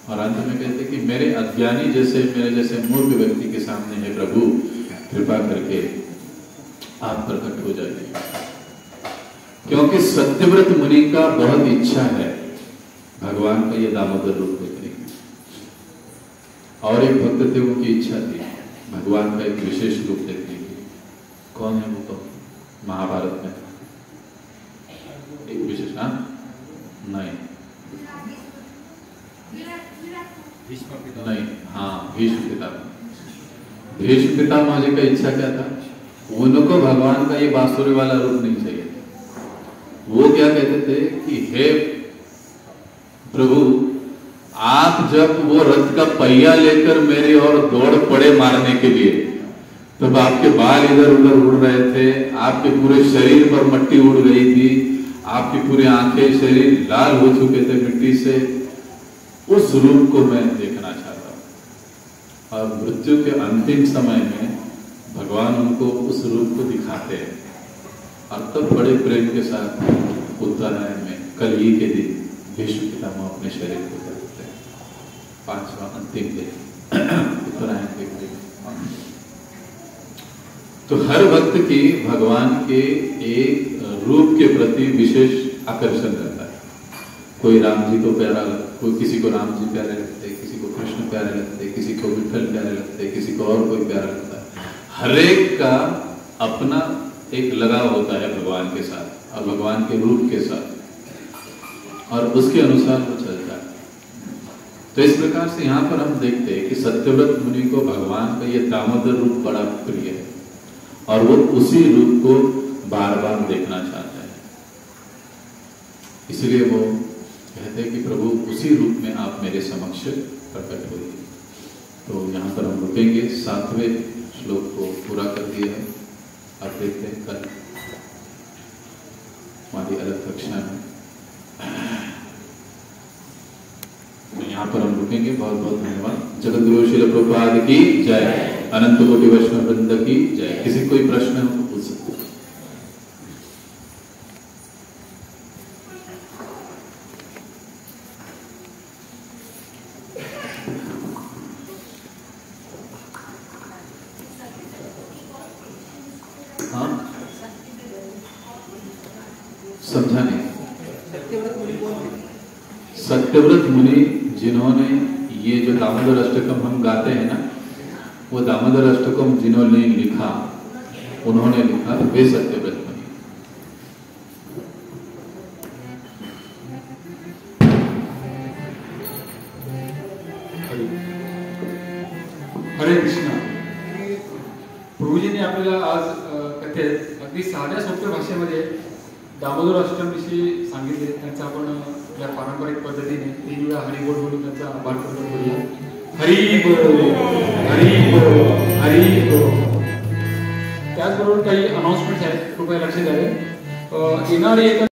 और अंत में कहते कि मेरे अज्ञानी जैसे, मेरे जैसे मूर्ख व्यक्ति के सामने है प्रभु, कृपा करके आप प्रकट हो जाइए। क्योंकि सत्यव्रत मुनि का बहुत इच्छा है भगवान का ये दामोदर रूप देखने की, और एक भक्त थे उनकी इच्छा थी भगवान का एक विशेष रूप देखने की। कौन है वो? तो महाभारत में एक विशेष, हाँ नहीं, हाँ भीष्म पितामह। भीष्म पितामह जी का इच्छा क्या था? उनको भगवान का ये बांसुरी वाला रूप नहीं चाहिए। वो क्या कहते थे कि हे प्रभु, आप जब वो रथ का पहिया लेकर मेरी ओर दौड़ पड़े मारने के लिए, तब आपके बाल इधर उधर उड़ रहे थे, आपके पूरे शरीर पर मट्टी उड़ गई थी, आपकी पूरी आंखें, शरीर लाल हो चुके थे मिट्टी से। उस रूप को मैं देखना चाहता हूं। और मृत्यु के अंतिम समय में भगवान उनको उस रूप को दिखाते हैं, और तब बड़े प्रेम के साथ उत्तरायण में कलयुग के दिन भीष्म पितामह अपने शरीर को करते हैं। 5वां अंतिम दिन उत्तरायण के दिन। तो हर भक्त की भगवान के एक रूप के प्रति विशेष आकर्षण रहता है। कोई राम जी को प्यारा लगता, कोई किसी को राम जी प्यारे लगते, किसी को कृष्ण प्यारे लगते, किसी को विठल प्यारे लगते, किसी को और कोई प्यारा लगता है। हर एक का अपना एक लगाव होता है भगवान के साथ और भगवान के रूप के साथ, और उसके अनुसार वो चलता है। तो इस प्रकार से यहाँ पर हम देखते हैं कि सत्यव्रत मुनि को भगवान का ये दामोदर रूप बड़ा प्रिय है, और वो उसी रूप को बार बार देखना चाहता है। इसलिए वो कहते हैं कि प्रभु उसी रूप में आप मेरे समक्ष प्रकट होइए। तो यहाँ पर हम रुकेंगे, 7वें श्लोक को पूरा कर दिया है। अब देखते हैं कल हमारी अलग कक्षा में। तो यहाँ पर हम रुकेंगे। बहुत बहुत धन्यवाद। जगत गुरु श्रील प्रभुपाद की जय, अनंत कोटि वैष्णव वृंद की जय। किसी कोई प्रश्न हो तो पूछ सकते हैं। हाँ, समझा नहीं। सत्यव्रत मुनि जिन्होंने ये जो दामोदर अष्टकम हम गाते हैं ना, वो दामोदर अष्टकम जिन्होंने लिखा, उन्होंने लिखा वे सत्यव्रत मुनि। हरे कृष्णा. प्रभूजींनी आपल्याला आज कथेत अगदी साध्या सोप्या भाषेमध्ये दामोदर अष्टमीविषयी सांगितले. त्यांचा आपण आपल्या पारंपरिक पद्धतीने 3 वेळा हरी बोल बोलून त्यांचा आभार करतो. बोलूया हरी बोल, हरी बोल, हरी बोल. त्याचबरोबर काही अनाउन्समेंट्स आहेत, कृपया लक्ष द्यावे. येणारी